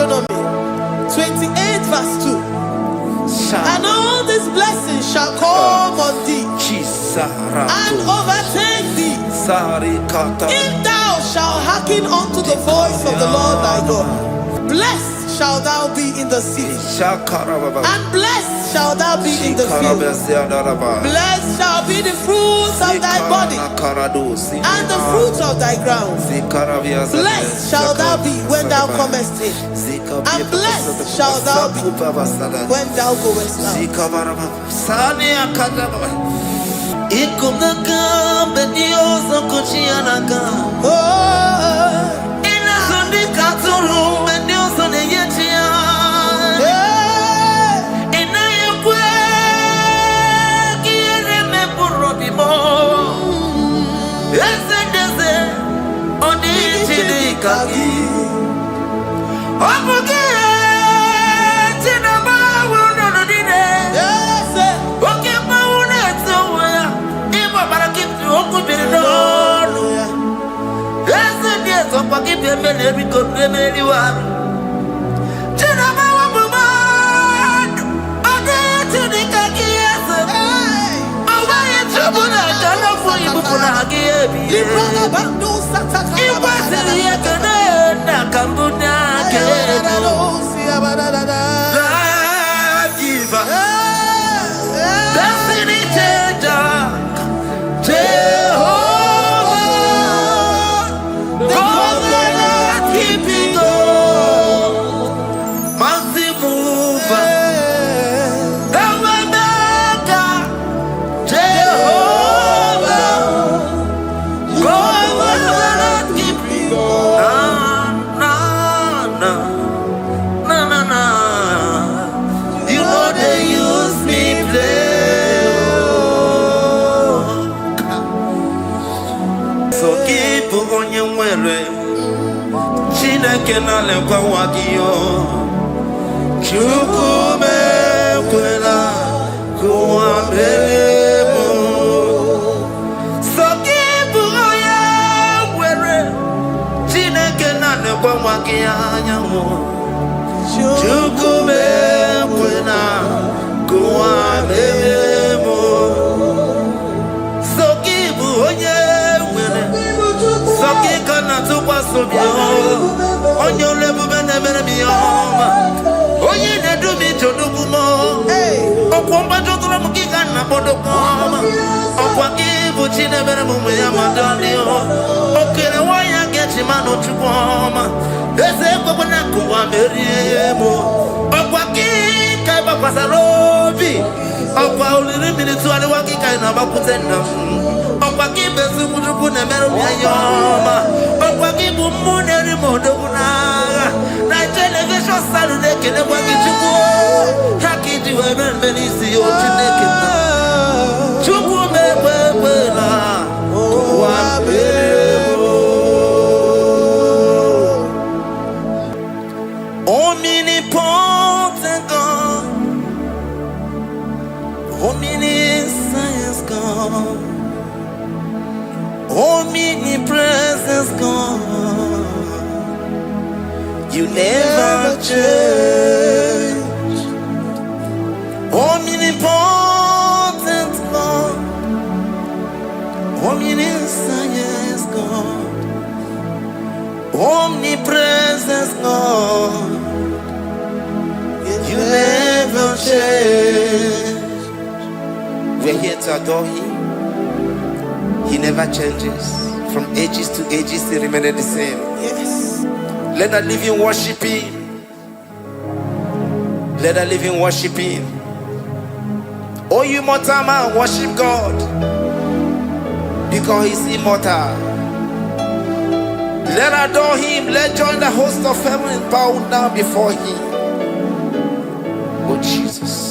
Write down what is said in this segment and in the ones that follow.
Deuteronomy 28 verse 2. And all these blessings shall come on thee and overtake thee if thou shalt hearken unto the voice of the Lord thy God. Blessed shall thou be in the city, and blessed shall thou be in the field. Blessed shall be the fruits of thy body, and the fruits of thy ground. Blessed shall thou be when thou comest in, and blessed shall thou be when thou goest out. Omnipotent God, omniscience God, omnipresence God, you never change. Omnipotent God, omniscience God, omnipresence God, you never change. We're here to adore Him. He never changes. From ages to ages, He remained the same. Yes. Let that living worship Him. Let that living worship Him. Oh, you mortal man, worship God, because He's immortal. Let adore Him. Let join the host of heaven and bow down before Him. Oh Jesus.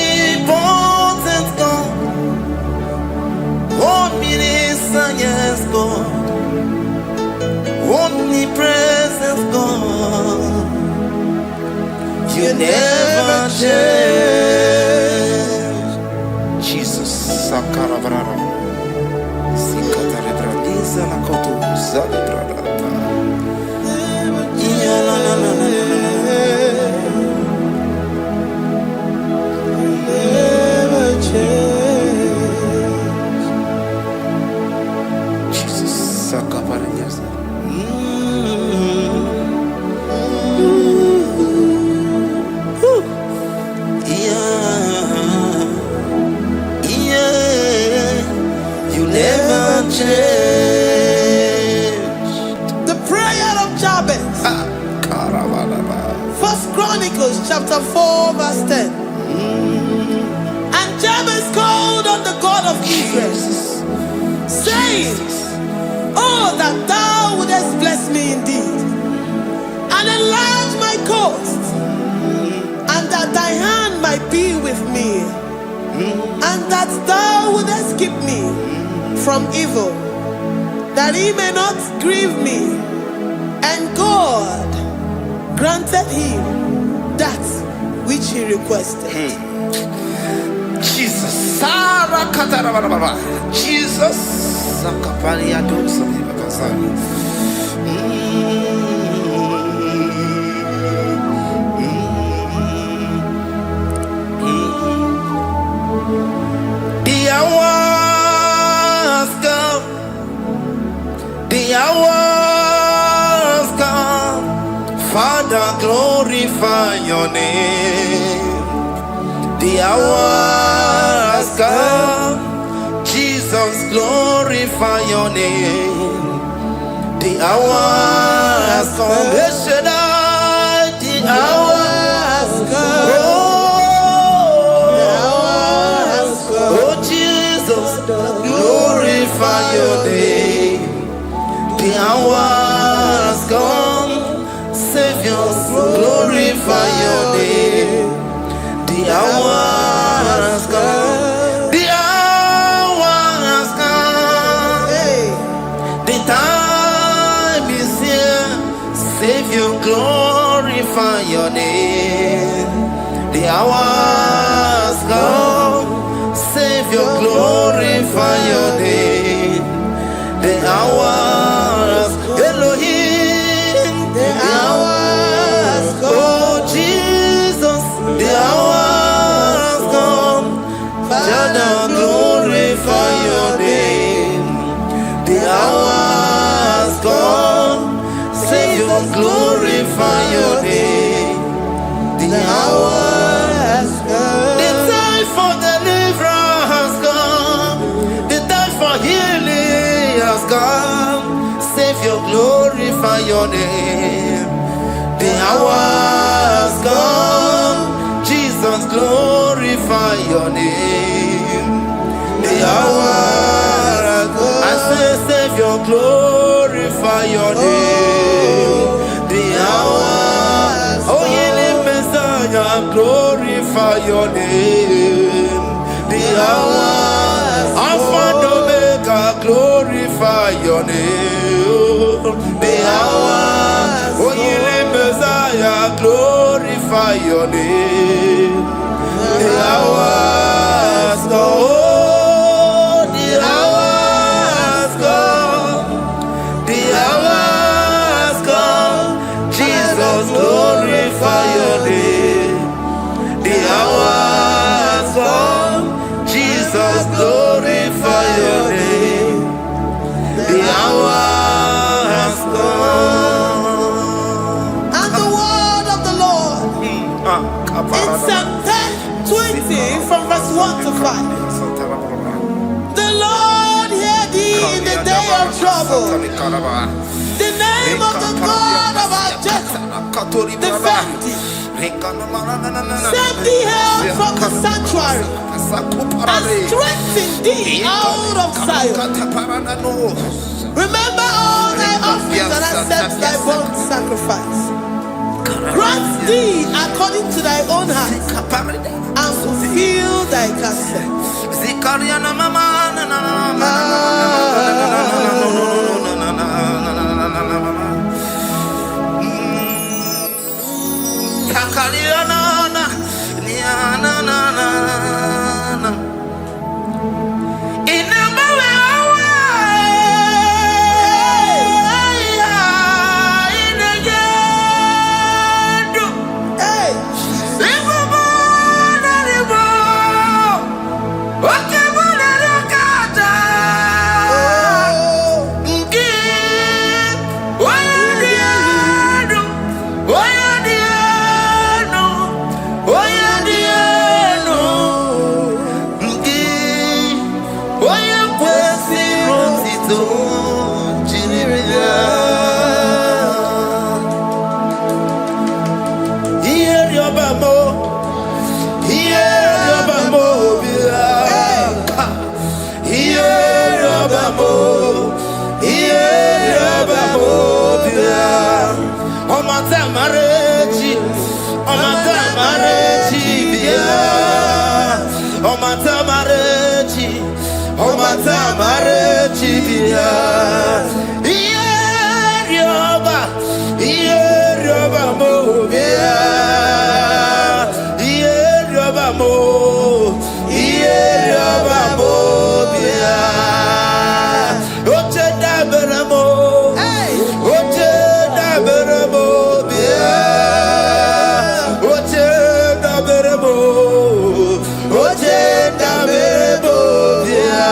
Omnipotent God, omniscience God, omnipresence God, you never change. Sakarabrara. Sikatarebradiza la kotu zalebrada. Never change. Jesus, Sakaparadias. You never change. The prayer of Jabez. First Chronicles chapter 4 verse 10. And Jabez called on the God of Israel, saying, oh, that thou wouldest bless me indeed, and enlarge my coast, and that thy hand might be with me, and that thou wouldest keep me from evil, that he may not grieve me. And God granted him that which he requested. Jesus, Jesus, the hours come, the hours come, Father, glorify your name. The hours come, Jesus, glorify your name. The hours come, the hours come. Oh Jesus, glorify your name. The hours come, Savior, glorify your name. The hours come, the hours come. The time is here, Savior, glorify your name. The hours come, Savior, glorify your name. The hours, Elohim, the hours come. Oh Jesus, the hours come. Father, glorify your name. The hours come, Savior, glorify your name. The hours come. The time for deliverance has come. The time for healing has come. Savior, glorify your name. The hours come. Jesus, glorify your name. The hours come. I say, Savior, glorify your name. The hours. Oh, healing Messiah, glorify your name. The hours. Alpha and Omega, glorify your name. The hours. Oh, healing Messiah, glorify your name. The hours. Oh, the hours come. The hours come. Jesus, glorify your name. The hours come. Jesus, glorify your name. The hours come. And the word of the Lord in Psalm 20 from verse 1 to 5. The Lord hear thee in the day of trouble. The name of the God of our Jacob defend thee. Send thee help from the sanctuary and strengthen thee out of Zion. Remember all thy offerings and accept thy burnt sacrifice. Grant thee according to thy own heart and fulfill thy counsel. marechi, omata marechi bia. Ierioba mo bia. Ierioba mo bia. Oche da beramo. Oche da beramo bia. Oche da beramo. Oche da beramo bia.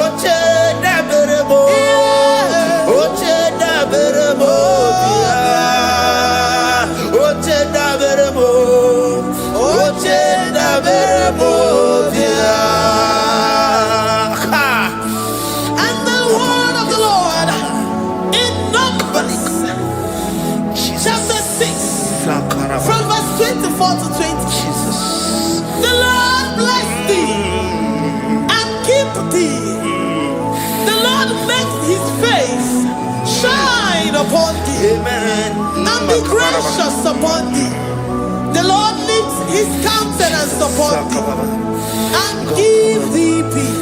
Oche da beramo. Oche da beramo bia. Oche da beramo. Oche da beramo bia. And the word of the Lord in Numbers chapter 6 from verse 24 to 20. The Lord bless thee and keep thee. The Lord make his face shine upon thee. Amen. And be gracious upon thee. The Lord lifts his countenance upon thee and give thee peace.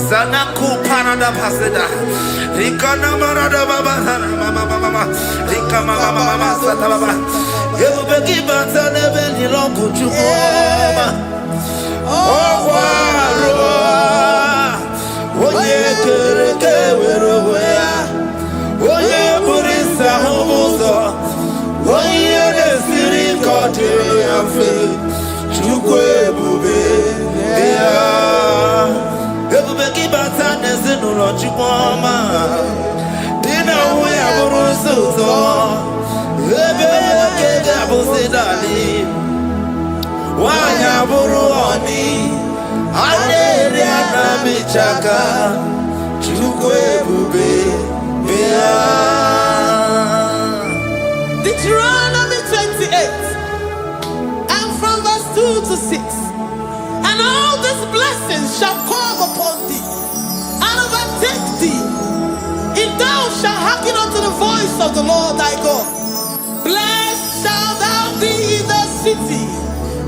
Zanaku parada paseda, Rikana marada baba, mama, Rikama mama sata baba. You begi bata nebeli longu chukoma. Oh waro, oye kereke weroya, oye burisa homuso, oye nesiri kote yafe, chukwe bube ya. Everybody but I no logic woman. Dinner we have a so. Everybody get a daddy. Why have a ruoni? I did a bichaka. Chukwe bube. Deuteronomy 28 and from verse 2 to 6. And all these blessings shall come upon thee and overtake thee, if thou shalt hearken unto the voice of the Lord thy God. Blessed shalt thou be in the city,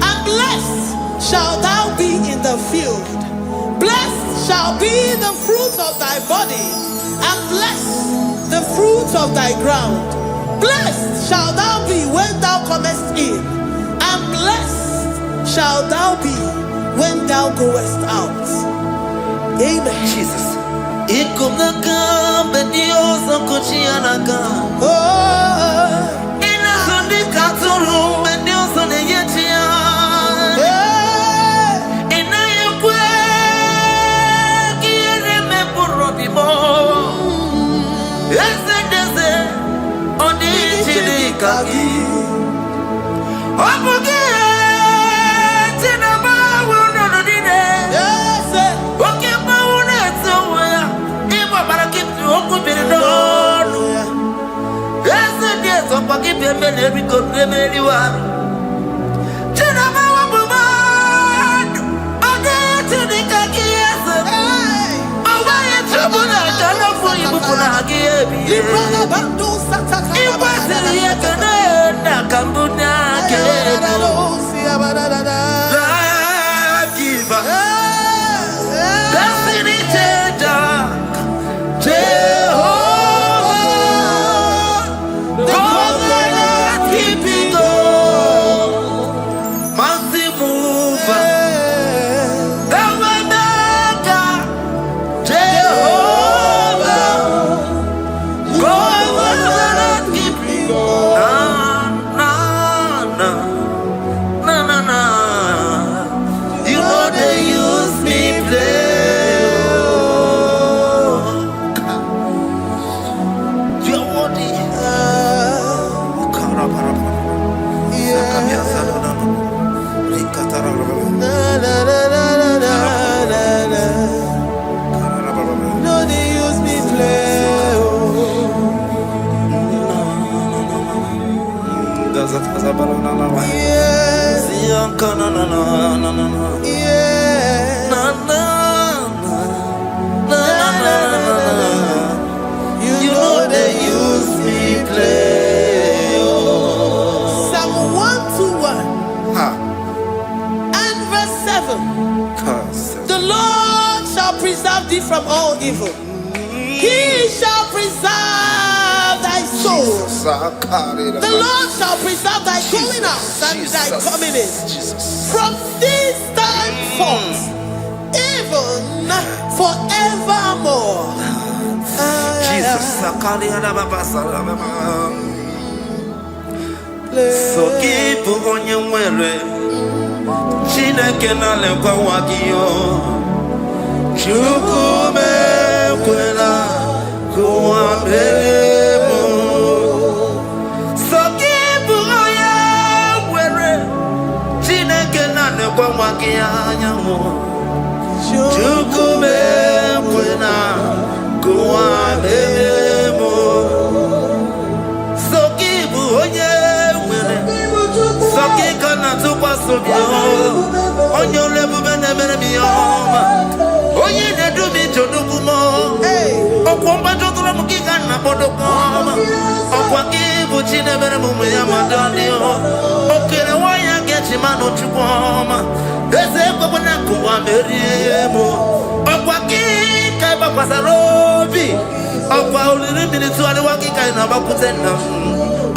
and blessed shalt thou be in the field. Blessed shall be the fruit of thy body, and blessed the fruit of thy ground. Blessed shalt thou be when thou comest in, and blessed shalt thou be when thou goest out. Amen. Jesus. heaven. The Lord shall preserve thee from all evil. He shall preserve thy soul. The Lord shall preserve thy going out and thy coming in. From this time forth, even forevermore. Jesus. So keep on your way. Chineke na lekwa wakio. Chukume kwela kuambemo. So keep on your way. Chineke na lekwa wakia nyamo. Chukume kwela kuambemo. So keep on your Sokika na tupa sobio Onyo lebu bene mene miyoma Onye ne dumi chodukumo Okwamba chokula mukika na podokoma Okwa kibu chine bene mume ya madonio Okene waya gechi mano chukoma Eze kwa wana kuwa meriemo Okwa kika iba kwa sarobi Okwa ulirimini tuwani wakika inabakutenda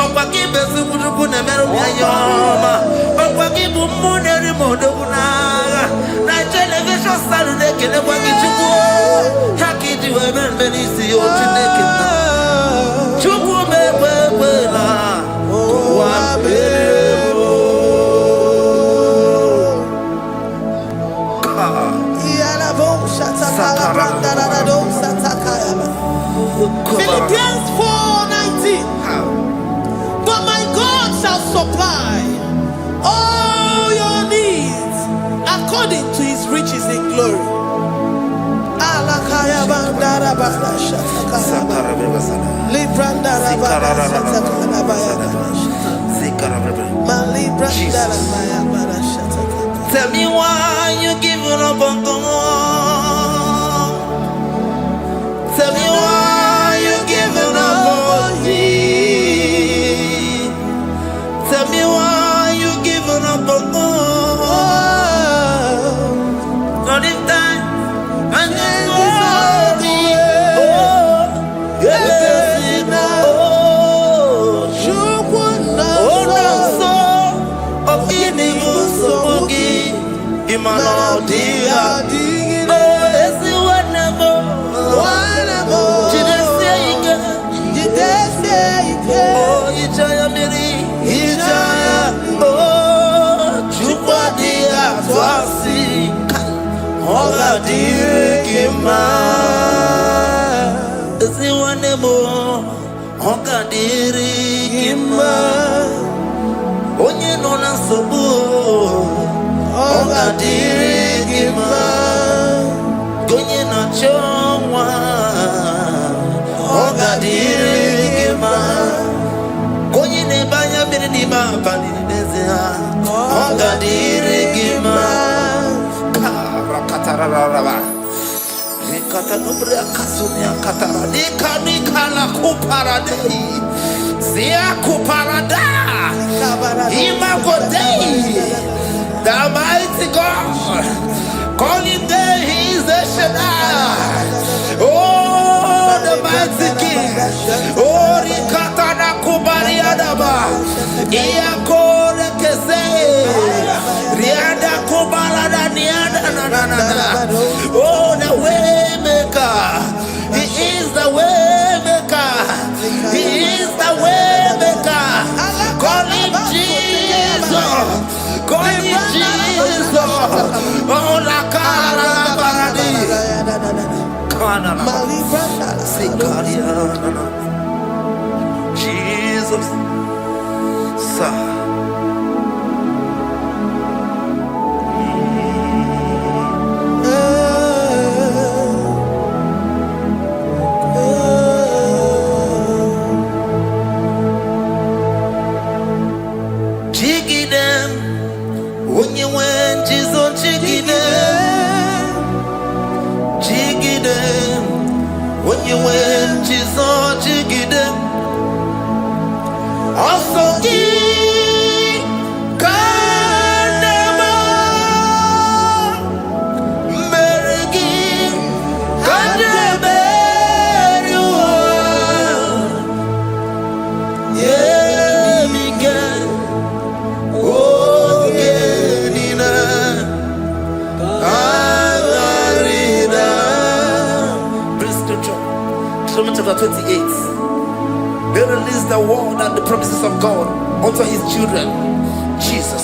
Okwa kibe sukuruku ne meru miyayoma Okwa kibu mune rimodo kunaga Na television salu nekene kwa kichuku Haki jiwe menisi yote nekena Chuku mewewela Kwa mbebo Philippians 4:19. But my God shall supply all your needs according to his riches in glory. Tell me why you giving up on God. Tell me why you giving up on me. Tell me why you giving up on God. Not in time and then glory. Oh, yeah, oh, no, so of any so Imano dia, oh, it's the wonderful. Oh, Ijaya Miri, Ijaya, oh, Chupa dia, Twasi, Oga Dirikima, it's the wonderful. Oga Dirikima, Onye nona sobu. Oga dirigima Gonye na chongwa Oga dirigima Gonye ne banya mire ni mapani nezea Oga dirigima Karakatara Nikata nubria kasunia katara Nika la kuparadei Zia kuparada Ima godei The mighty God, calling there, He is the Shaddai. Oh, the mighty King. Oh, Rikatana Kubariadaba. Iakore Kese. Riada Kubalada Niada. Oh, the way maker. He is the way maker. He is the way maker. Call him Jesus. Call him Jesus. Oh, la cara baradi. Kana. Sikaria. Jesus. Sa. Also give chapter 28. They release the word and the promises of God unto his children. Jesus.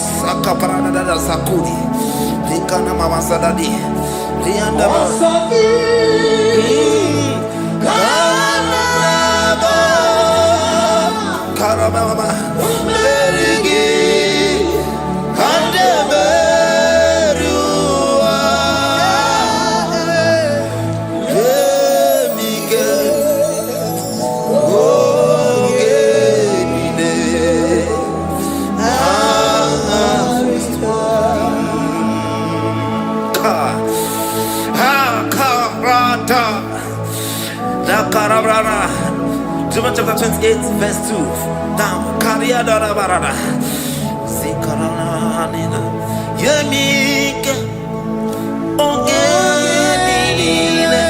John chapter 28, verse 2. Down. Karia dara barada. Zikarana nina. Yemike. Ongenine.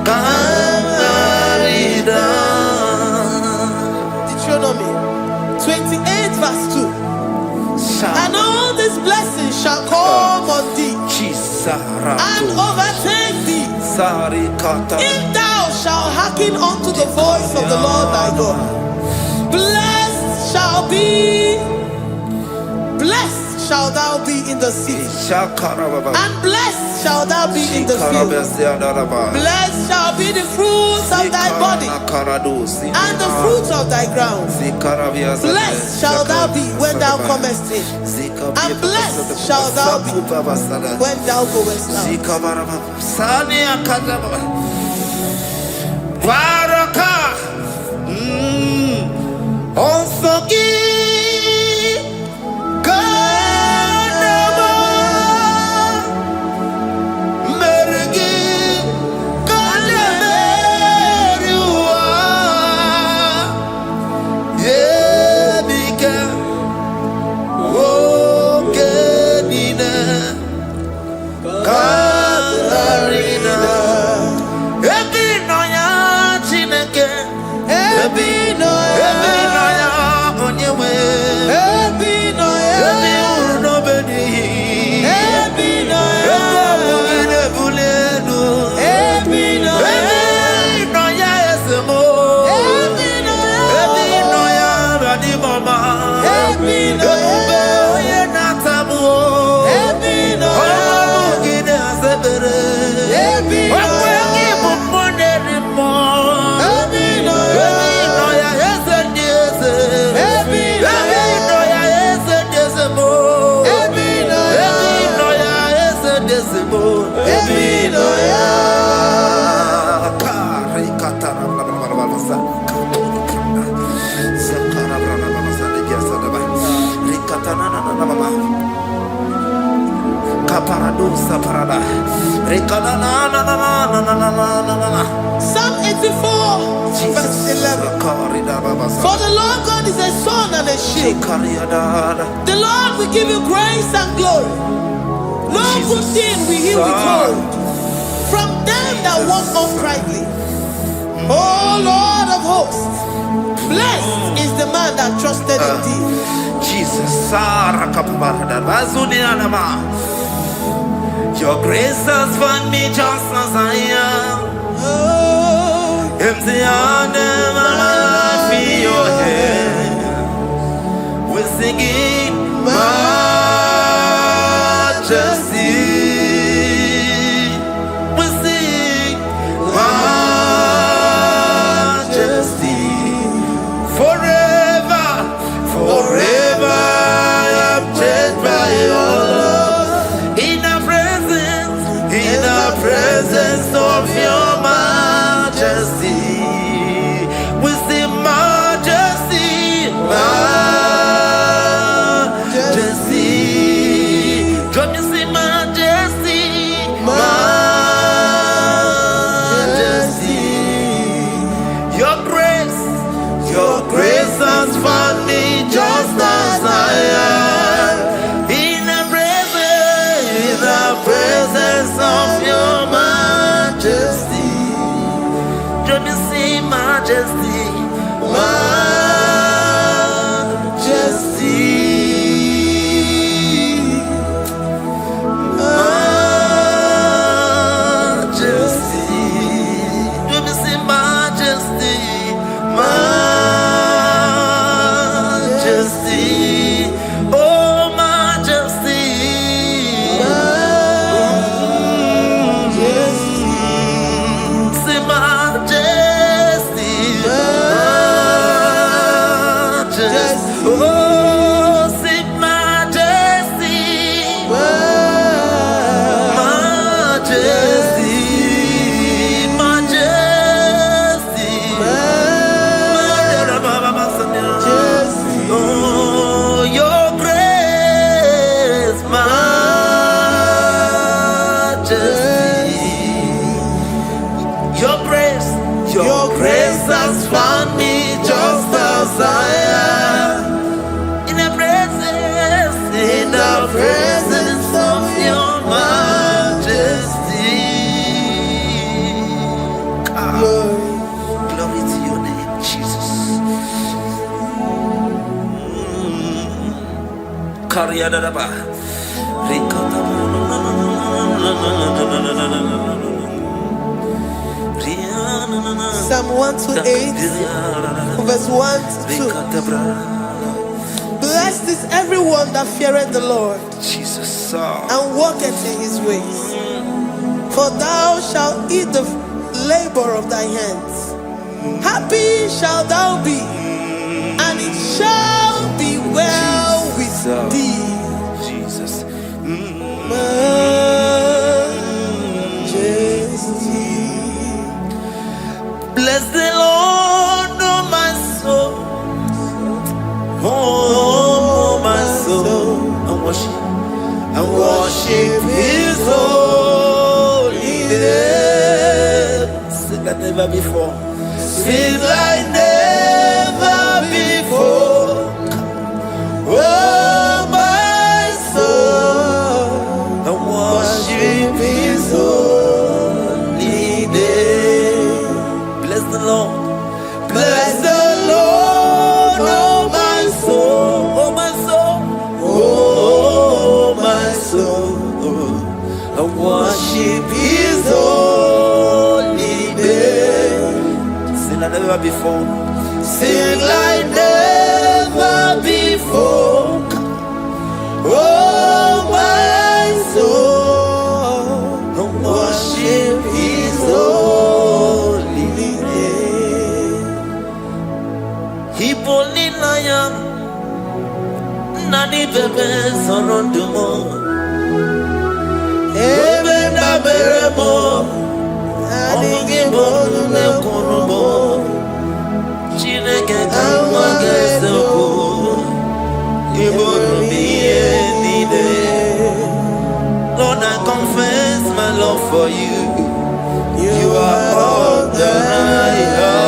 Karida. Deuteronomy 28, verse 2. And all these blessings shall come on thee and overtake thee if thou shalt hearken unto the voice of the Lord thy God. Blessed shall thou be in the city, and blessed shall thou be in the field. Blessed shall be the fruits of thy body and the fruits of thy ground. Blessed shall thou be when thou comest in, and blessed shall thou be when thou goest out. Psalm 84, verse 11. For the Lord God is a sun and a shield. The Lord will give you grace and glory. No good thing will he withhold from them that walk uprightly. O Lord of hosts, blessed is the man that trusted in thee. Jesus, your grace has found me just as I am. Empty handed, my life in your hand. We're singing majesty. We sing majesty. Forever, forever I'm changed by your love. In the presence of your majesty, we see majesty, majesty. Come you see majesty, majesty. Your grace has found me just as I am. In the presence of your majesty, let me see majesty, majesty, majesty. Let me see majesty. majesty. Your grace has found me just as I am. In the presence of your majesty. Glory to your name, Jesus. Psalm 128, verse 1 to 2. Blessed is everyone that feareth the Lord, Jesus, and walketh in his ways. For thou shalt eat the labor of thy hands. Happy shalt thou be, and it shall be well with thee. Jesus. Majesty. Bless the Lord, oh my soul. Oh, my soul. And worship his holy name. Sing like never before. Sing like never before. Oh, my soul. And worship his holy name. Bless the Lord. Bless the Lord, oh my soul, oh my soul, oh my soul. I worship his holy name. Sing like never before. Sing like never before. Oh my soul, I worship his holy name. Hipoli layam nani bebe sorondumo ebe na beremo omugi bolu ne kurumo chineke kama gesoko ibolu miye nide. Lord, I confess my love for you. You are all that I have.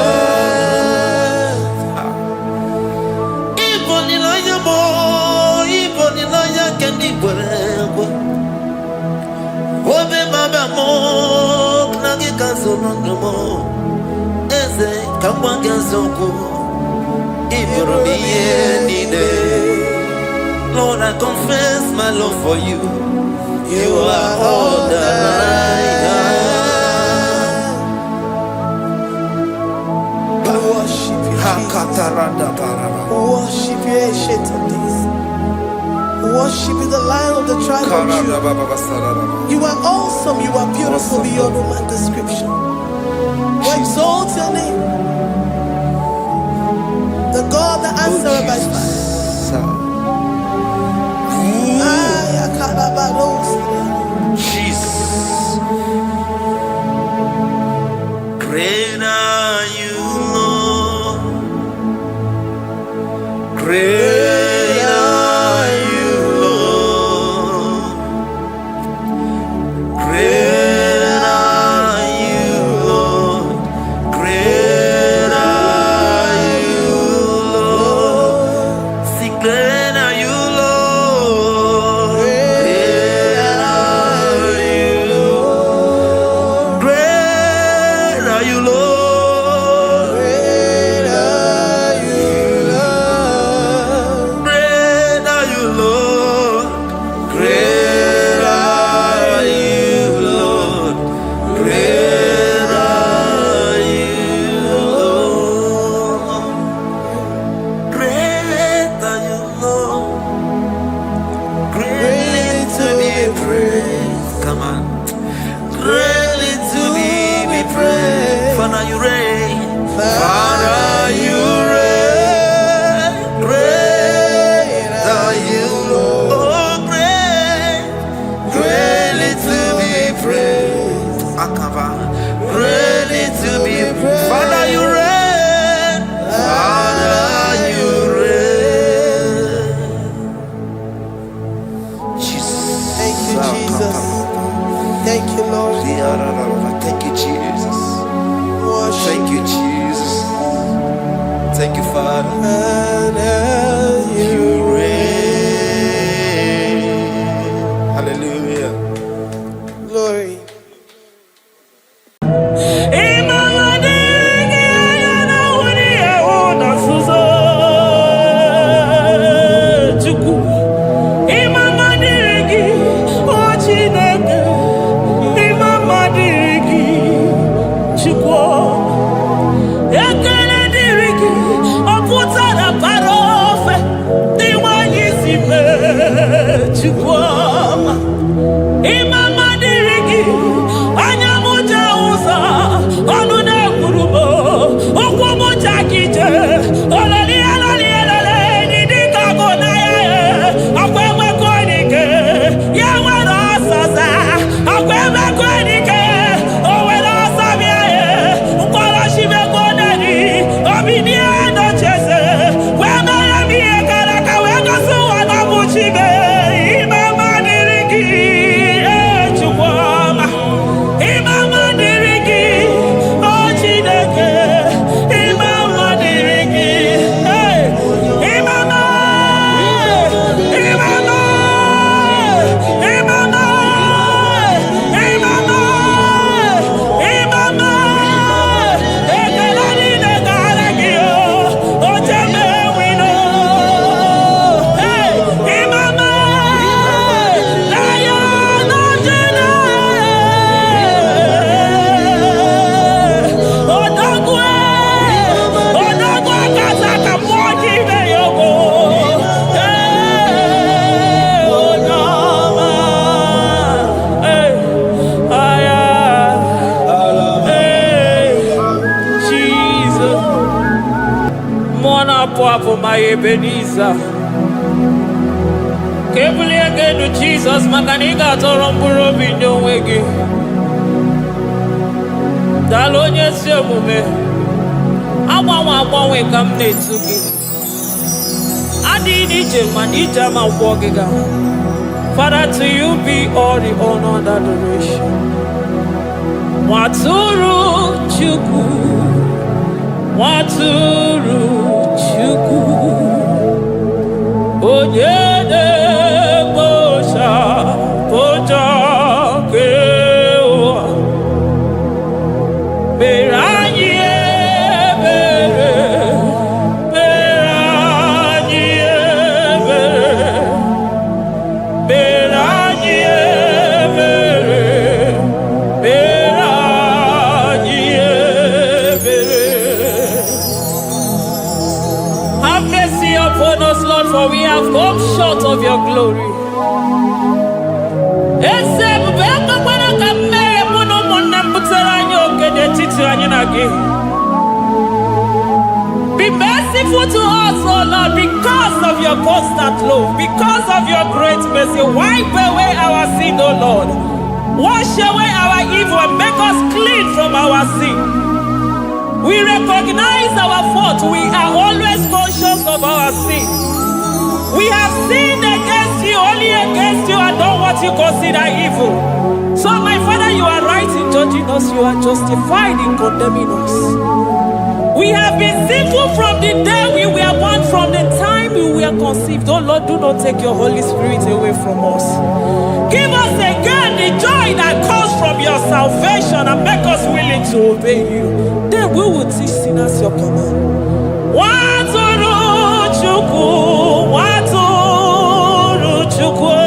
Obe mama mo knagi kazonomo eze kamwanga zoko ibromiye nide. Lord, I confess my love for you. You are all that I have. Worship you, Jesus. Worship you, ancient of days. Worship you, the Lion of the tribe of Judah. You are awesome, you are beautiful beyond all my description. We exalt your name, the God that answered by fire. Jesus. Great are you, Lord. Great are you, Lord. Great are you, Lord. Great are you, Lord. See, great are you, Lord. Great are you, Lord. Great are you, Lord. Thank you, Lord. Thank you, Jesus. Worship. Thank you, Jesus. Thank you, Father. And You reign. Hallelujah. glory. My Ebenezer, Kebuli again to Jesus, Makanika Toromburo Bino Wegi. Dalonia Semume, Awa we come to me. Adi Nije Manija Ma Wogiga. Father, to you be all the honor and adoration. Waturu Chuku, Waturu. Onyede bosha boja kewa Beranye bere Beranye bere Beranye bere Beranye bere. Have mercy upon us, Lord, for we have come short of your glory. Be merciful to us, oh Lord, because of your constant love, because of your great mercy. Wipe away our sin, oh Lord. Wash away our evil and make us clean from our sin. We recognize our fault. We are always conscious of our sin. We have sinned against you, only against you, and done what you consider evil. So, my Father, you are right in judging us. You are justified in condemning us. We have been sinful from the day we were born, from the time we were conceived. Oh Lord, do not take your Holy Spirit away from us. Give us again the joy that comes from your salvation and make us willing to obey you. Then we will teach sinners your command. Waturu Chukwu, Waturu Chukwu.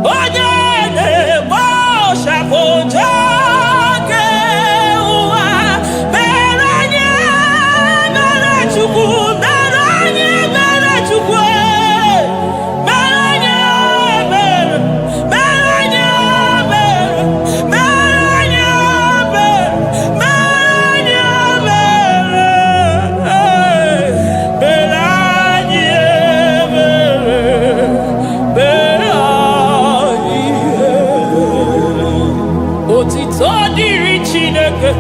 Onyede bosha boja kewa. Beranye bere Chukwu, beranye bere Chukwu. Beranye bere, beranye bere, beranye bere, beranye bere. Beranye bere, beranye. Otito diri Chineke.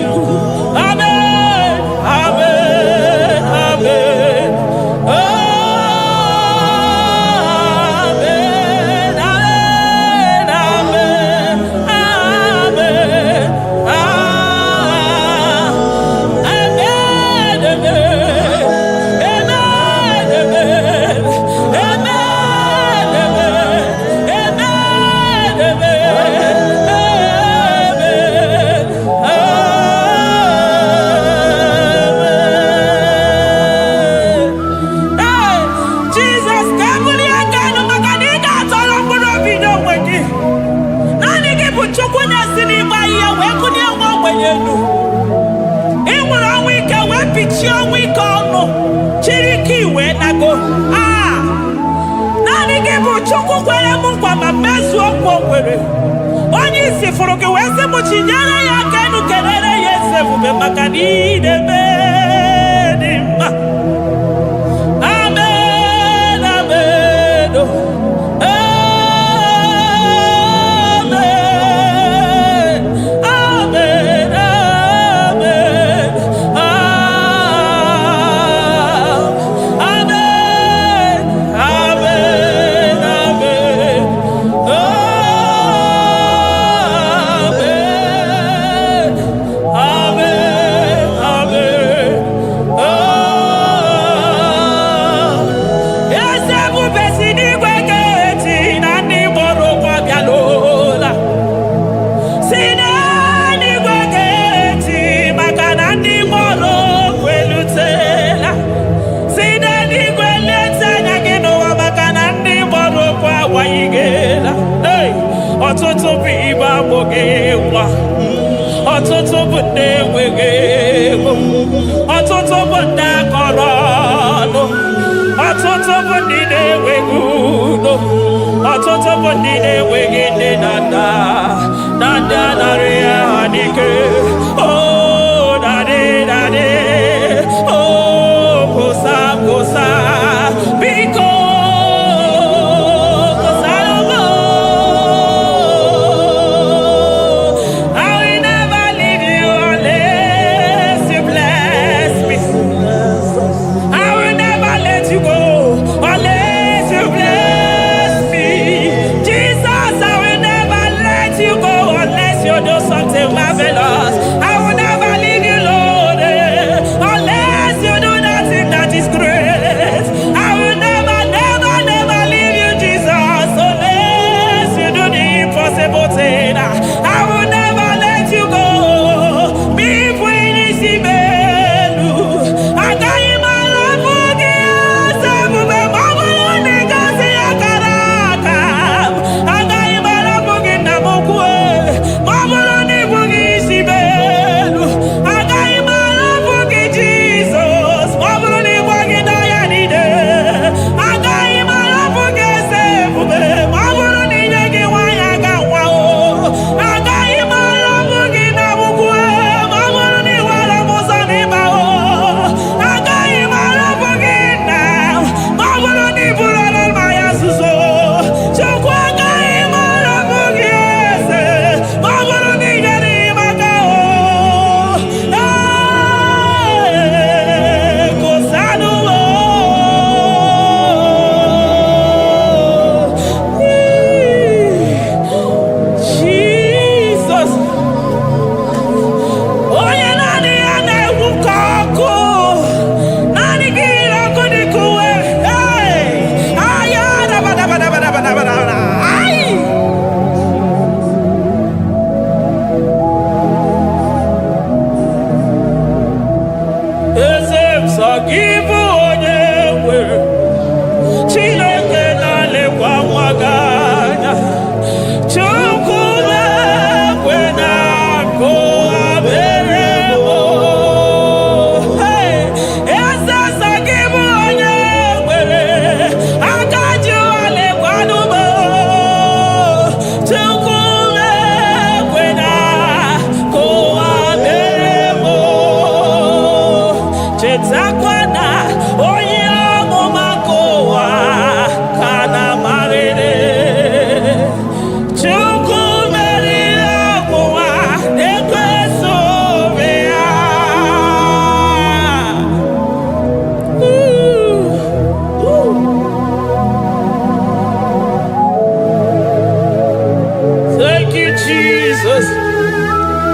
Amen. Amen. Amen. Oh, amen. Amen. Amen. Amen. Amen. Jesus, kabuli agano makanida tolo murobi no wegi. Nani gibu chukuna sini baiya wekuni ongo wenyenu. Iwura wika wepichi wika ono. Chiriki we nago. Nani gibu chuku kwele mungwa mamezu okwo kwere. Onyi sifuru kiwezi muchinyana ya kenu kelele yesefu be makanide bedima. Amen, amen, oh. Amen, amen, amen, amen, amen, amen, ọtụtụ bụ ibe agbụghị nwa, ọtụtụ bụ ndị enweghị ego, ọtụtụ bụ ndị akọrọ ọnụ, ọtụtụ bụ ndị na-enweghị udo, ọtụtụ bụ ndị na-enweghị nne na nna, na ndị anarị ya n'ike. Oh, daddy, daddy, oh, kosa, kosa, biko. Zakwana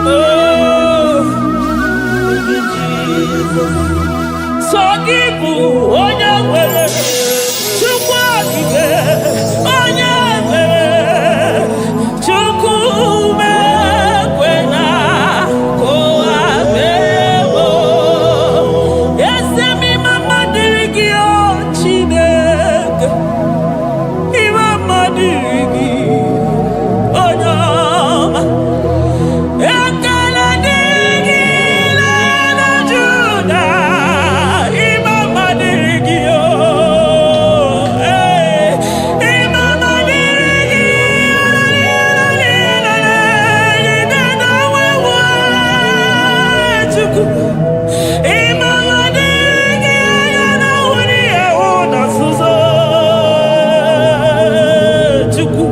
Oh, Jesus. So give onye nwere Chukwu okike onye mere Chukwu mekwena ka ụwa mewo. Eze m mama dịrị gị o Chineke, mama dịrị gị onye ọma. Ekele dịrị gị n'ala Juda, mama dịrị gị o. Mama dịrị gị Chukwu. Mama dịrị gị na wuri ewu na nzuzo Chukwu.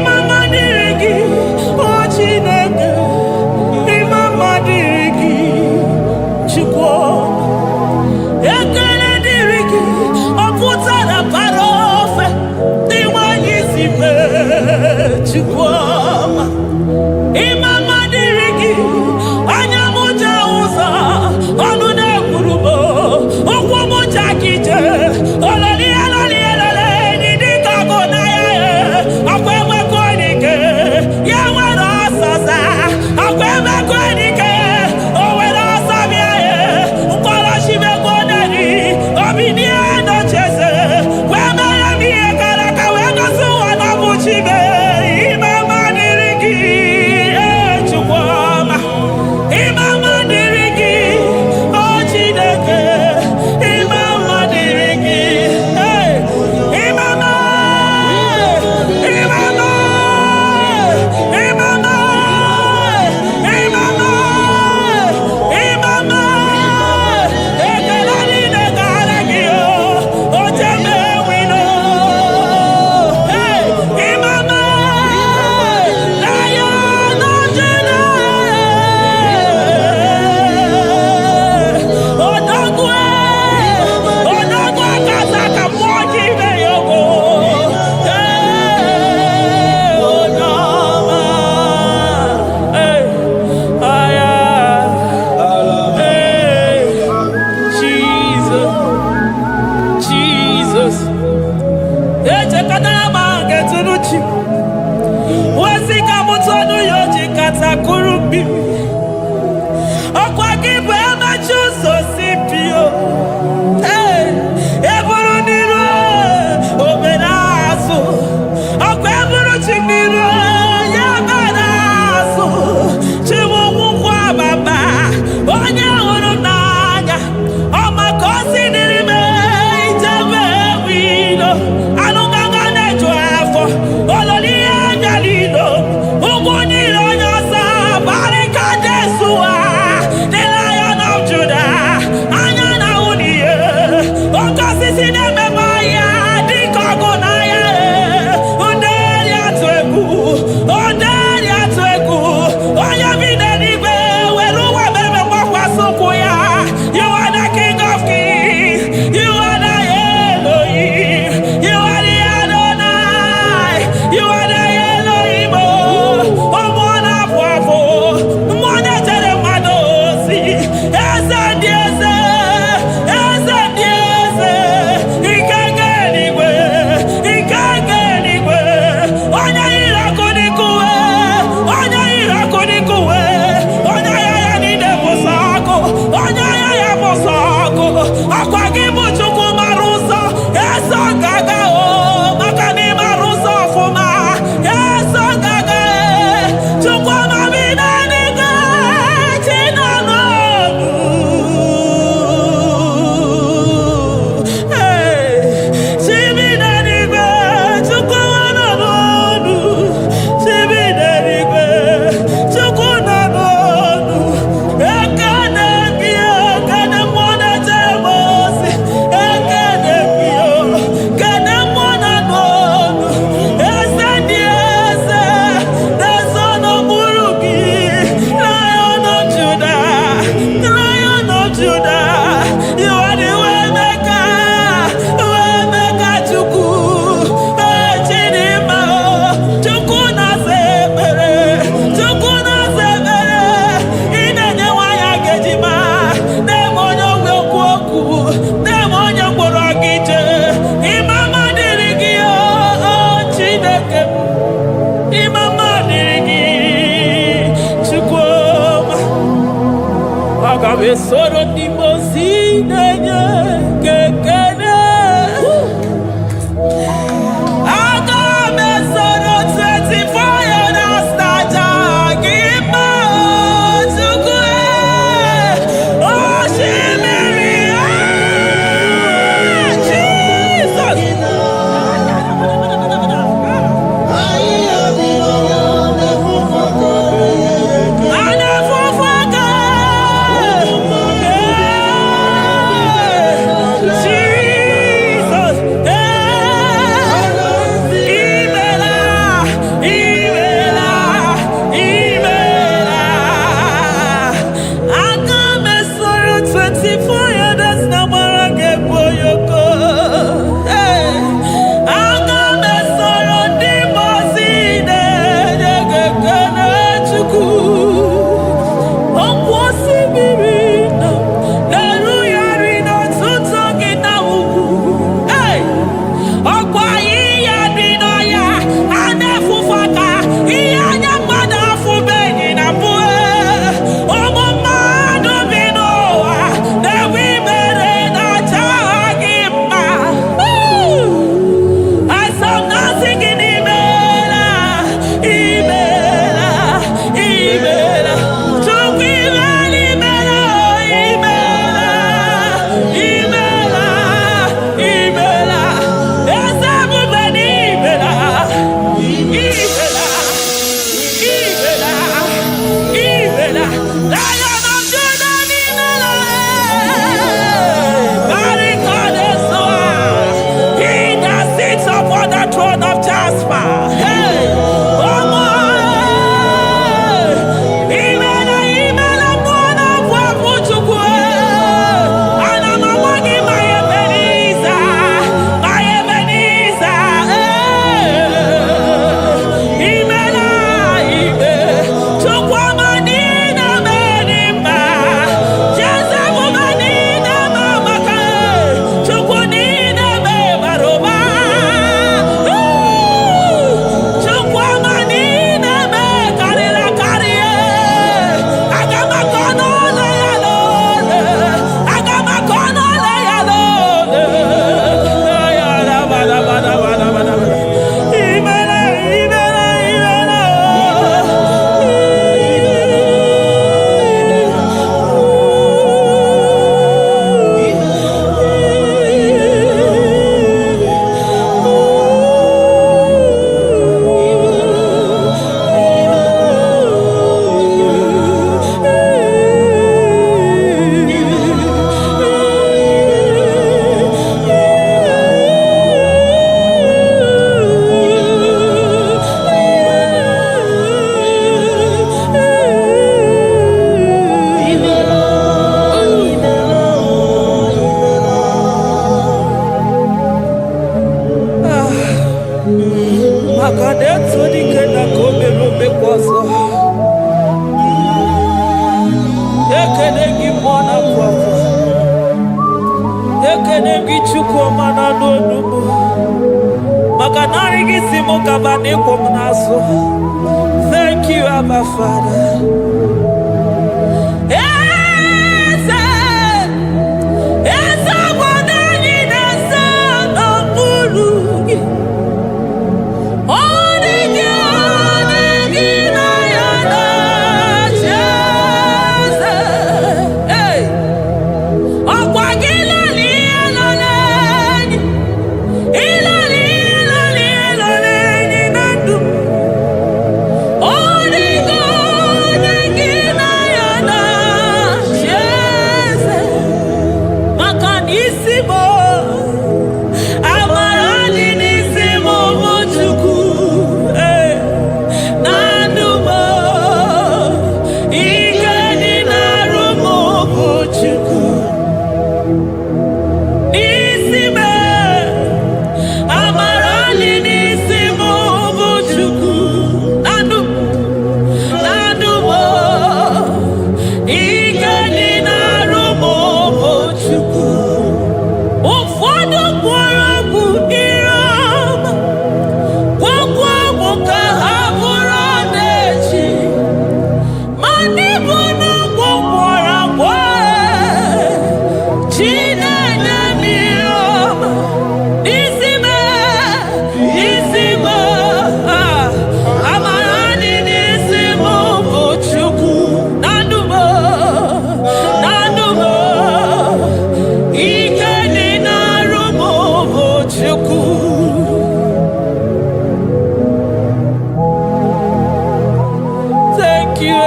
Mama dịrị gị o Chineke, mama dịrị gị Chukwu. Ekele dịrị gị ọ pụtara para ofe dị nwanyị si mee Chukwu ọma. Mama dịrị gị anya m ja ụzọ ọnụ na-ekwuru m ụkwụ m ja kije ololi eloli elele dị ka ọgụ na ya ọkwa emekọ dike ya nwere ọsọsa ọkwa emekọ dike o nwere ọsọ bịa ya mkpọrọ chimekọ neri obinie nocheze wee mere m ihe kara aka wee gosi ụwa na ọ bụ chime. Mama dịrị gị Chukwu ọma. Mama dịrị gị o Chineke, mama dịrị gị mama ekele niile gara gị o jeme wino mama na ya nọjere odogwu akasa ka mmụọ gị ime ya ogo onye ọma aya Jesus Jesus echekọtara ma nke tụrụ chi ozi ka mụtụ ọnụ ya o ji kata kụrụ mmiri ọkwa gị bụ emechi ụzọ si pio eburu n'iru obere azụ ọkwa eburu chi n'iru ya mere azụ chiwụkwụkwọ ababa onye hụrụ n'anya ọ maka o si dịrị m ijebe wilo anụgaga na-eju afọ ololi ihe anya niile ụgwọ niile onye ọsọ barịka Besoro di mozine kekene. Aga besoro 24 years naja gima tukue. Oh shimiri Jesus. Thank you, Abba Father. Thank you.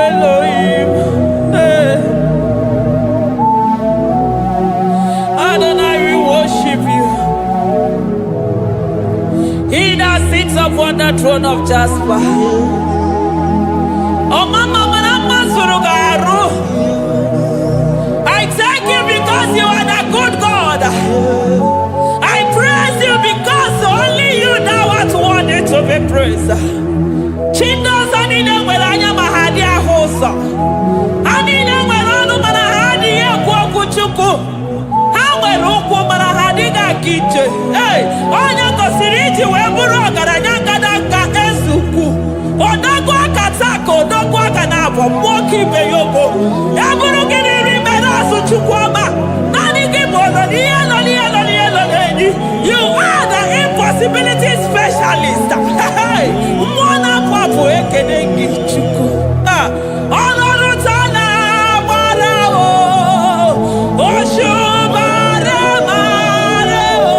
Elohim. Hey. Adonai, we worship you. He that sits upon the throne of Jasper. Oh, Mama, I thank you because you are the good God. I praise you because only you now are worthy to be praised. Chindos anine welanya mahadi ahosa. Anine welanu manahadi ya kwa kuchuku. Hawe ruku manahadi ga kiche. Hey, onya kosiriji weburu agaranya kadaka esuku. Odagwa katako, odagwa kanabo, mwoki beyoko. Yaburu gini rimena suchukwama. Nani gibono, you are the impossibility specialist. Mwana papu ekenengi chuku. Onorutana marao. Oshubare marao.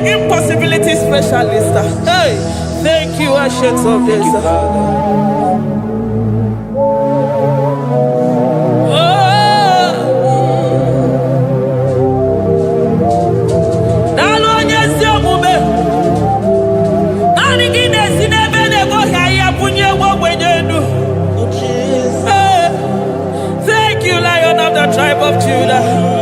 Impossibility specialist. Hey, thank you, Ancient of Days. Thank you, Lion of the tribe of Judah.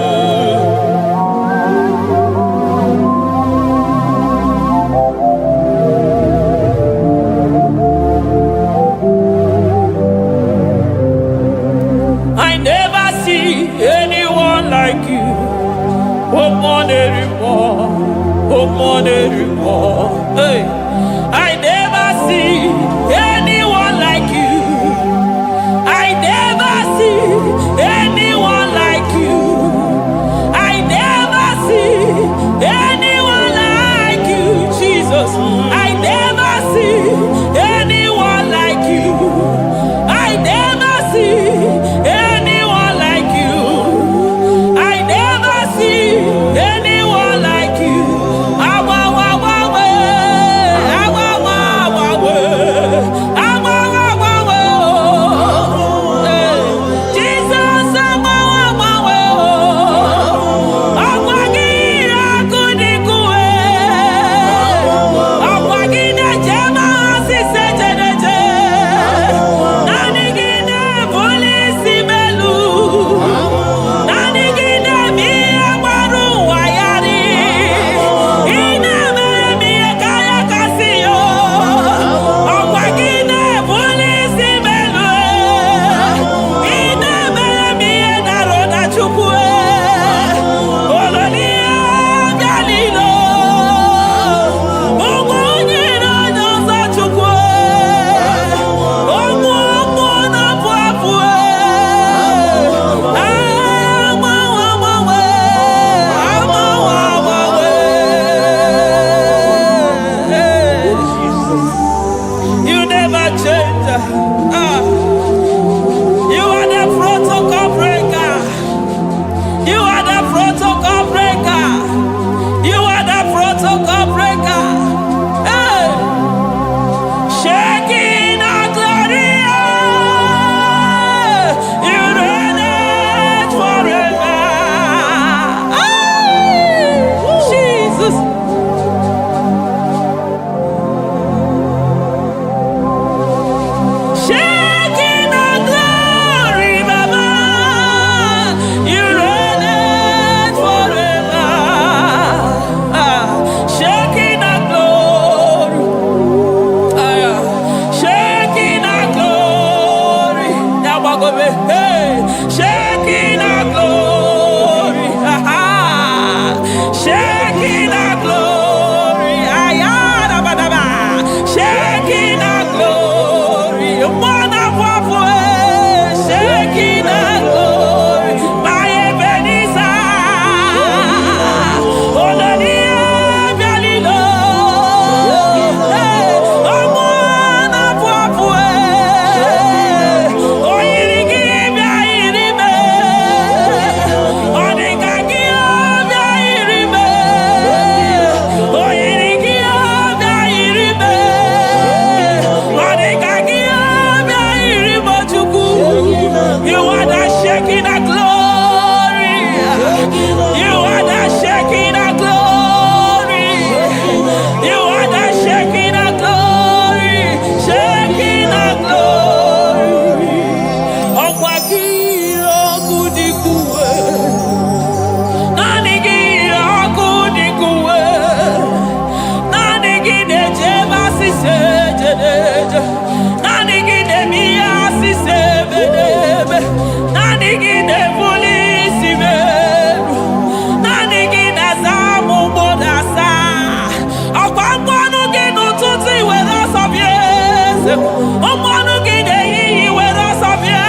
Ọmọnụ gị na-eyiyi were ọsọ bịa.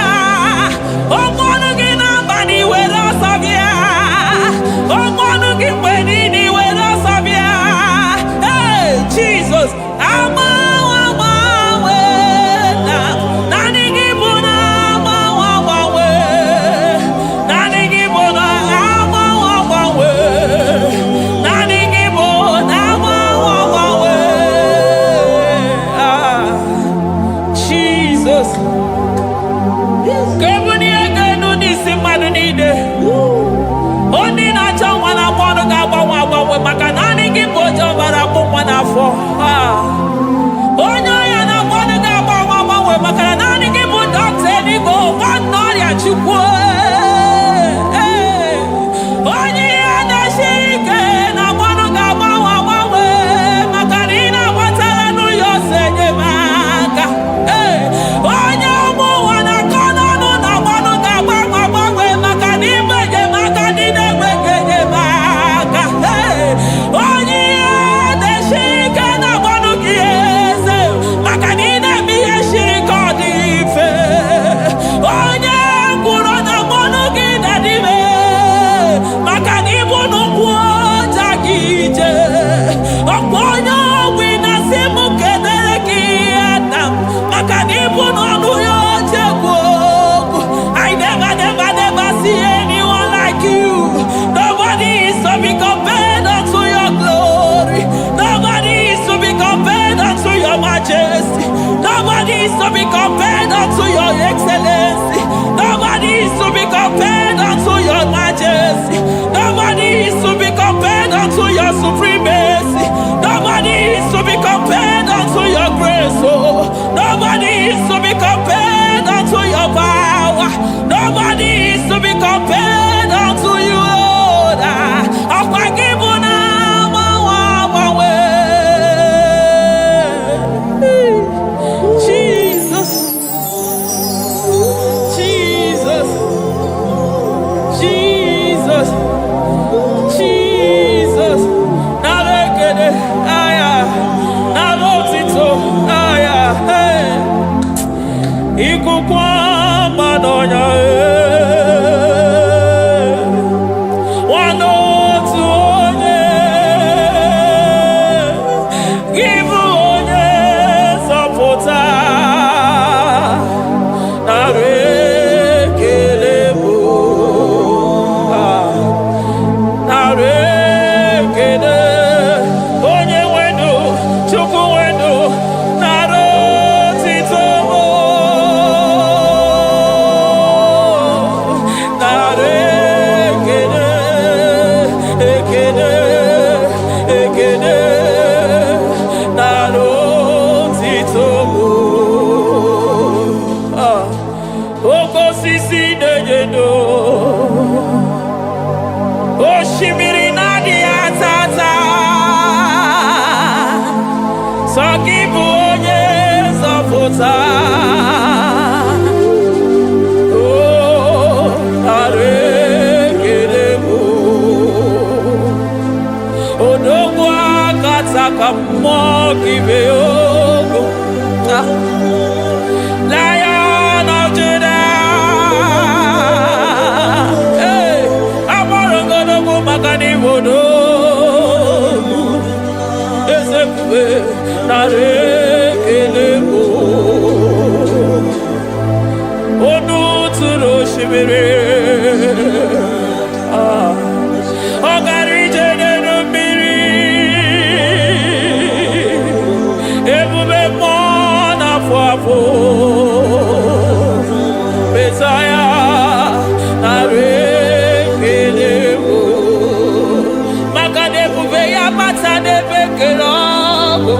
Ọmọnụ gị n'abalị were ọsọ bịa. Ọmọnụ gị mgbe niile were ọsọ bịa. Hey, Jesus, agbanwe na naanị gị bụ na agbanwe. Naanị gị bụ na agbanwe. Naanị gị bụ na agbanwe. Jesus. Kebuni egenu n'isi mmadụ niile. Onye na-achọ nwa na-akpọ ọnụ ga-agbanwe maka naanị gị bụ oje ọbara akpụ nwa n'afọ. Onye ọya na-akpọ ọnụ ga-agbanwe maka na naanị gị bụ dọkịta eluigwe nwanne ọrịa Chukwu. Onye ihe na-esiri ike na-akpọ ọnụ ga-agbanwe maka na ị na-agbatara n'ụyọ ose enyemaka. Onye ụmụ ụwa na-akọ n'ọnụ na-akpọ ọnụ ga-agbanwe maka na ime enyemaka ndị na-enweghị enyemaka. Onye ihe na-esiri ike na-akpọ ọnụ gị eze maka na ị na-eme ihe siri ike ọ dị mfe. Onye kwuru na-akpọ ọnụ gị na-adịme maka na ịbụ n'ụkwụ ọja gị ije. Ọkwa onye ogbi na-asị m kedere gị ada maka na ịbụ n'ọnụ ya oche egwu okwu. I never see anyone like you. Nobody is to be compared unto your glory. Nobody is to be compared unto your majesty. Nobody is to be compared unto your excellency. Nobody is to be compared unto your majesty. Nobody is to be compared unto your supremacy. Nobody is to be compared unto your grace. Oh, nobody is to be compared unto your power. Nobody is to be compared unto you, Lord. Jesus, Jesus, Jesus, Jesus. Narekede, aya, narotito, aya, hey. Ikukwa madonya, Oshimiri nadi atata Sokibu onye zọpụta. Oh, arekelebo Odogwu akata ka mmụọ gibe ogo. Lion of Judah. Hey, amọrọgodogo maka n'ibodo. Ezekwe narekelebo Onu tụrụ osimiri. Ọ gara ije n'elu mmiri. Ebube mmụọ na-afụ afụ. Mesaya narekelebo maka na ebube ya bata n'ebe kere ọgụ.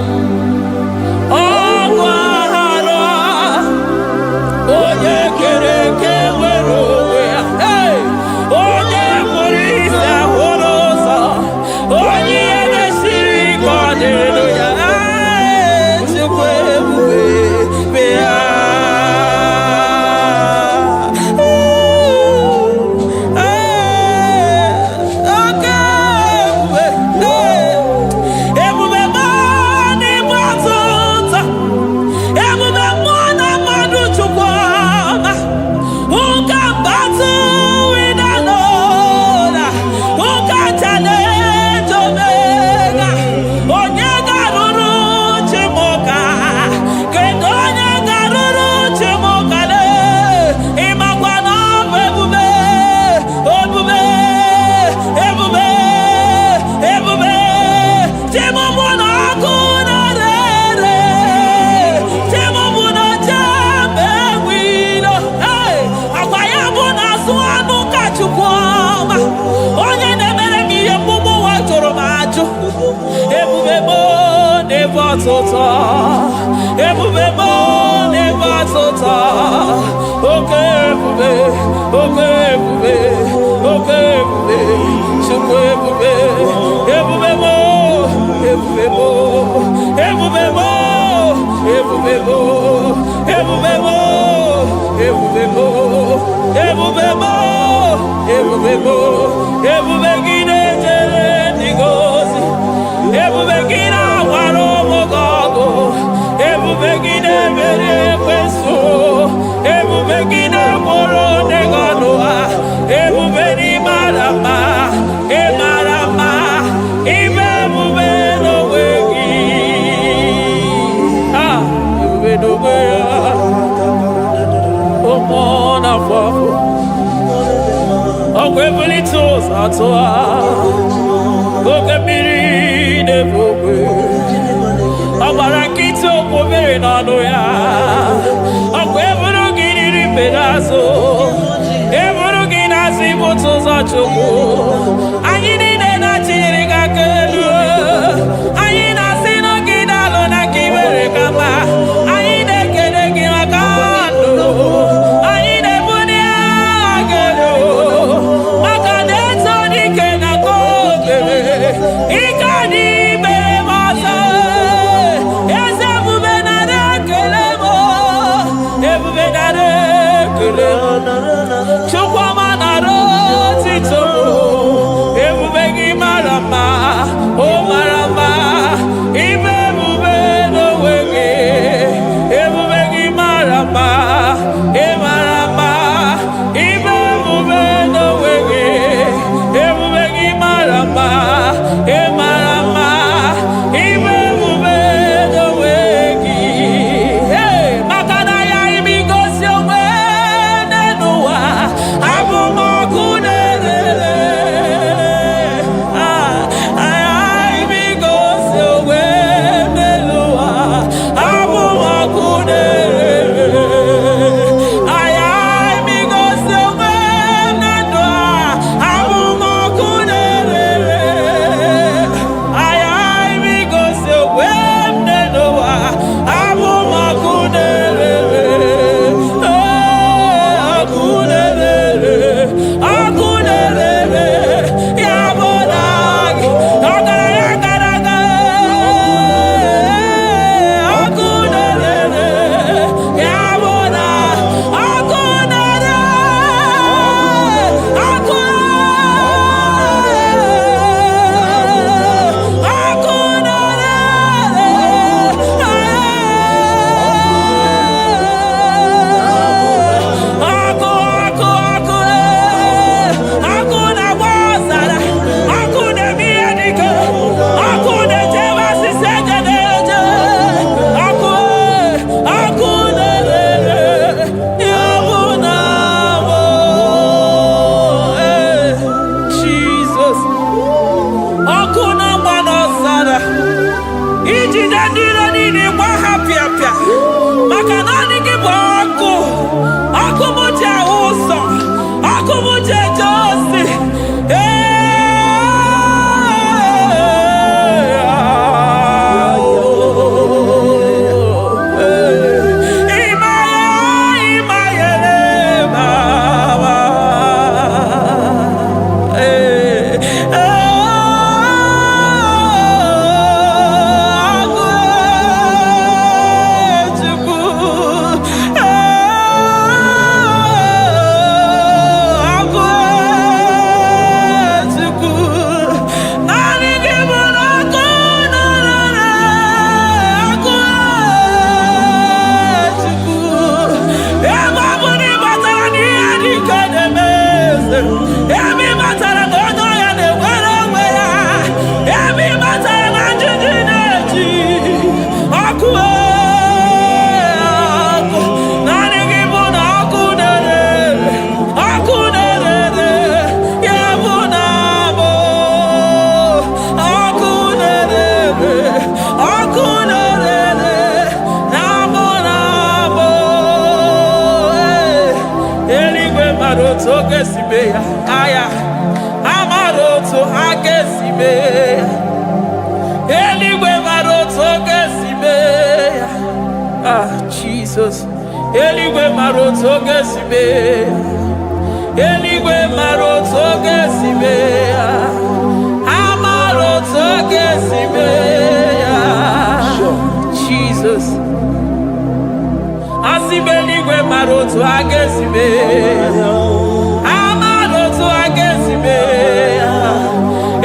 Ọgụ aghara onye kere eke nwere onwe ya. Hey! Onye kpụrụ isi ahụrụ ụzọ. Onye ihe na-esiri ike ọ dịrị ya. Chukwu ebube bịa. batota. Ebube mo ne batota. Okay, ebube. Okay, ebube. Okay, ebube. Chukwu ebube. Ebube mo. Ebube mo. Ebube mo. Ebube mo. Ebube mo. Ebube mo. Ebube mo. Ebube mo. Ebube gide jere digozi. Ebube gide waro mogogo. Ebube gide mere kweso. Ebube gide moro neganoa. Ebube ni marama. E marama. Ibe ebube no wegi. Ah, ebube no wegi. Omona fafo. Okwebuli tos atoa. Okebiri de bogwe. Abarakito kobere nano ya. Okwebulu giri pedazo. Ebulu ginasi boto za choko. Anyini de na chiriga kelu. Anyina sino gidalo na kibere kama. Anyine kede kimakando. Anyine bunia agelo. Makadeto di kena kobere. Ikadi bere masa. Eze bubenare kelemo. Ebubenare kelemo. Chukwa manaro tito. Ebubegi marama. Oh marama. Ibe bube no wege. Ebubegi marama. E marama. Ibe bube no wege. Ebubegi marama. E marama. Ibe bube no wege. Hey, makana ya imigosi owe nenua. Abu makunere. Ay imigosi owe nenua. Abu makunere. Ay imigosi owe nenua. Abu makunere. Ay imigosi owe nenua. Abu makunere. Akunere. Yabonagi. Agaraga. Akunere. Yabona. Akunere. Jesus. Akuna manosara. Ijide ndiro nini kwa hapia. Makanani kiboko. Akumuje uso. Akumuje josi. Aya, amaroto agesibe, eligwe maroto agesibe. Jesus. Eligwe maroto gesibe. Eligwe maroto gesibe. Amaroto gesibe. Jesus. Asibeligwe maroto agesibe. Amaroto agesibe.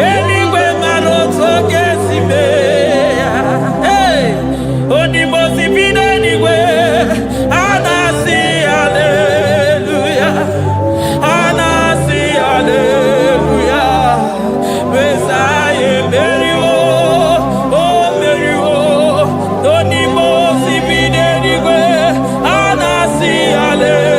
Eligwe maroto gesibe. Hey, onimosi bide eligwe. Anasi hallelujah. Anasi hallelujah. Messiah Mary oh Mary oh. Onimosi bide eligwe. Anasi hallelujah.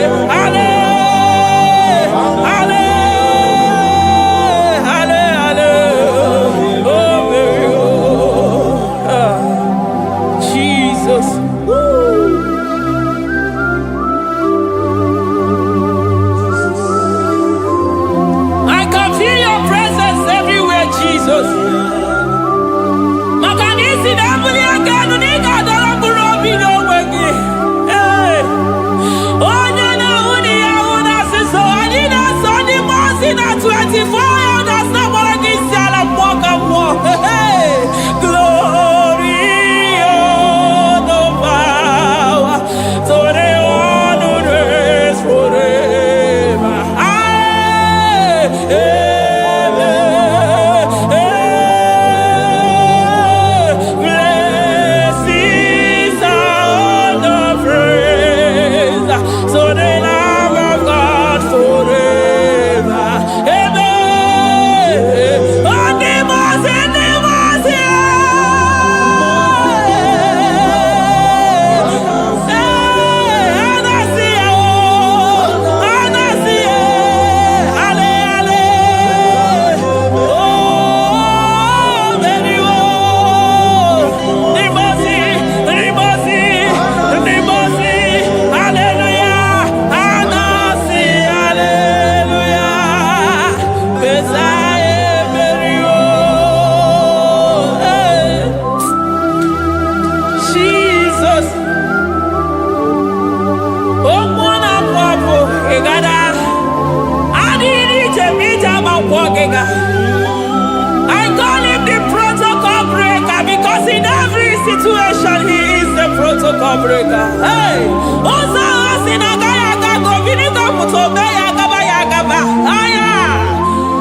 I call him the protocol breaker because in every situation he is the protocol breaker. Hey, Osa Osinaga Yagago Vinika Mutobe Yagaba Yagaba. Aya,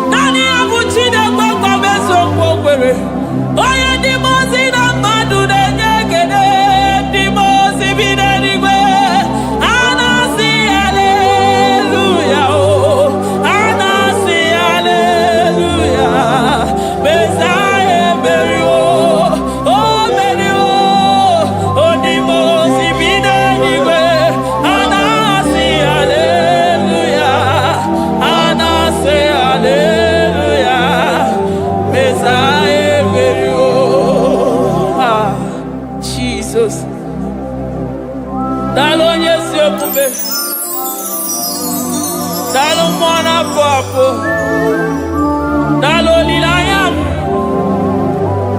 Nani Abuchina Boko Beso Bokwe. Oya Dimosina Madu de Nyagene, Dimosi Binanigwe. Anasi hallelujah. Anasi hallelujah. Messiah Mary oh Mary oh Dimosi Binanigwe. Anasi hallelujah. Anasi hallelujah. Messiah Mary Jesus. Dalo nyesi okube. Dalo mwana papo. Dalo lilayam.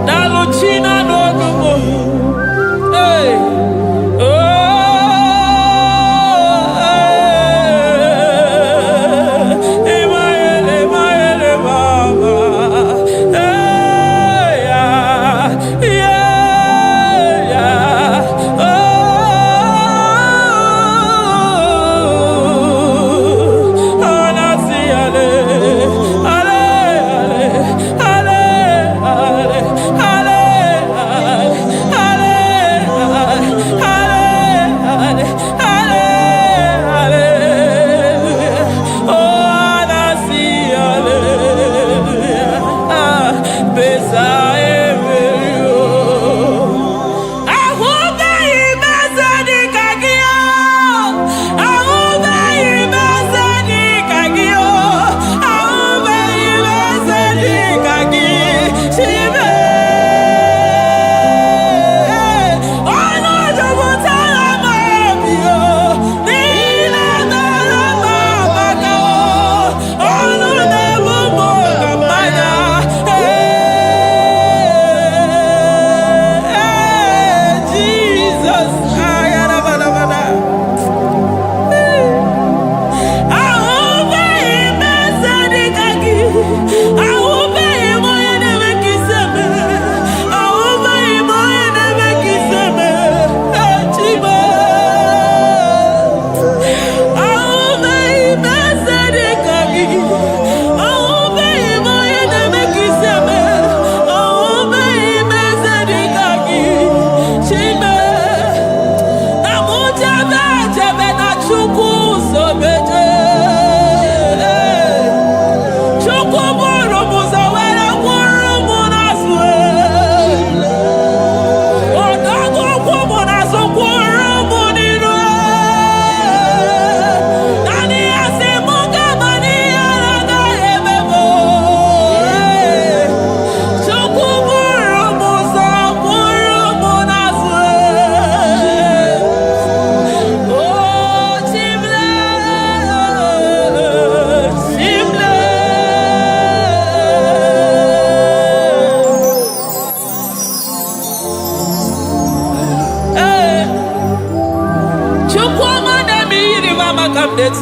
Dalo china nogumo. Hey.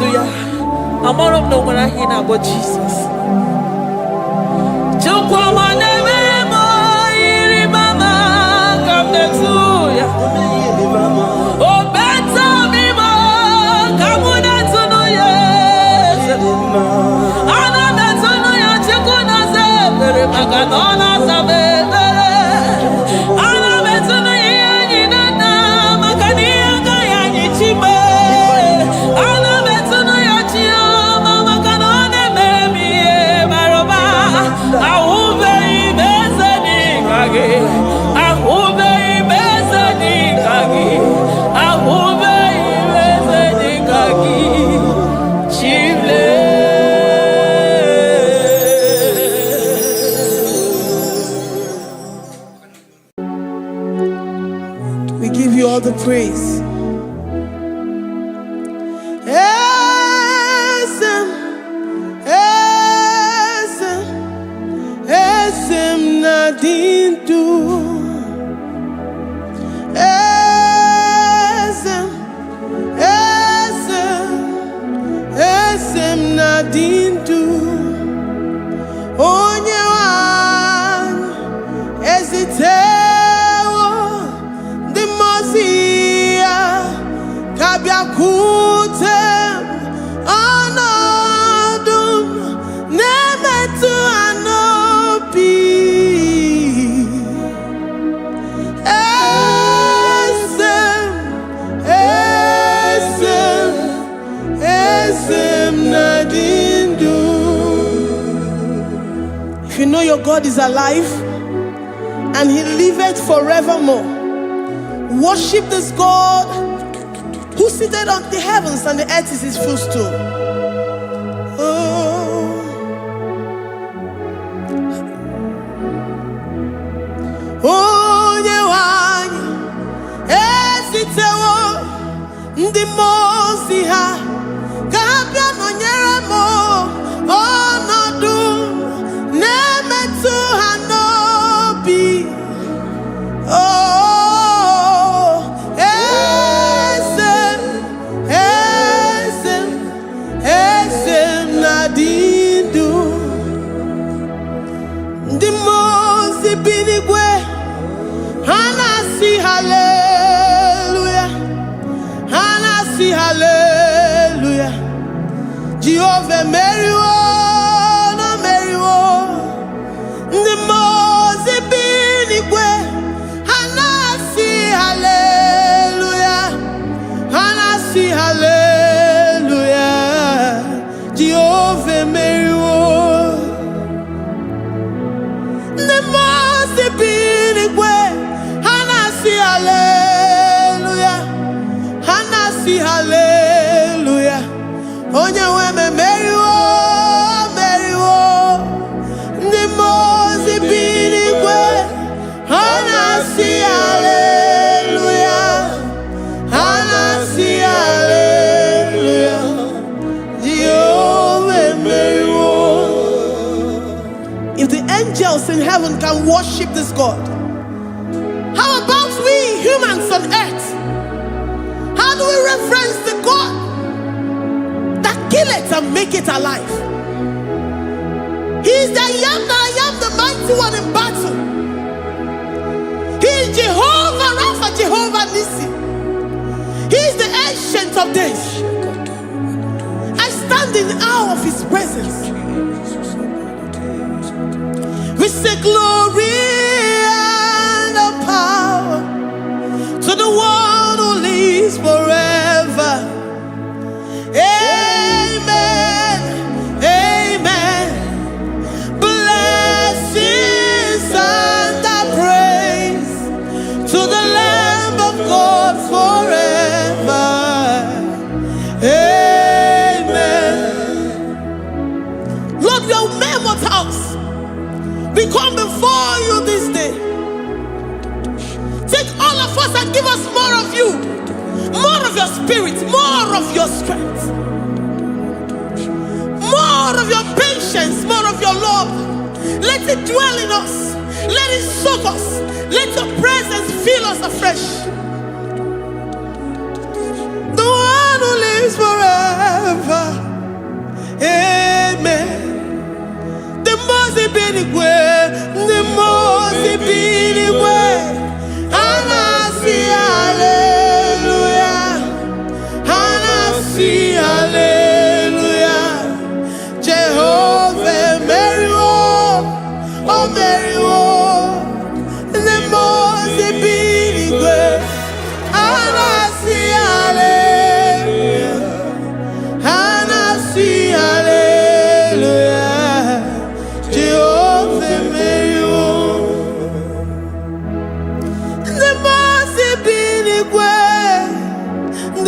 ya. Among no one I hear about Jesus. We give you all the praise. Esem nadindu. Esem nadindu. Onye wan ezitewo the mozia kabia kutem anadum nemetu anopi esem nadindu. If you know your God is alive and he liveth forevermore, worship this God who seated on the heavens and the earth is his footstool. Onye wanyi esitewo ndị mozi ha kabia nonyere mo ọnọdụ na-emetụ ha n'obi. Esem nadindu. Ndị mozi bi n'igwe ha na-asị haleluya, ha na-asị haleluya. Jehova meriwo na meriwo. Ndị mozi bi n'igwe ha na-asị haleluya, ha na-asị haleluya. Jehova meriwo. Ndị mozi bi n'igwe ha na-asị haleluya, ha na-asị haleluya. Onye nwe m meriwo, meriwo. Ndị mozi bi n'igwe ha na-asị haleluya, ha na-asị haleluya. Jehovah meriwo. If the angels in heaven can worship this God, how about we humans on earth? How do we reverence the God that kill it and make it alive? He is the I am, the mighty one in battle. He is Jehovah Rapha, Jehovah Nissi. He is the ancient of days. I stand in awe of his presence. We say glory and the power to the one who lives forever. Amen, amen. Blessings and the praise to the Lamb of God forever. Amen. Lord, your mammoth house, we come before you this day. Take all of us and give us more of you, more of your spirit, more of your strength, more of your patience, more of your love. Let it dwell in us. Let it soak us. Let your presence fill us afresh. The one who lives forever.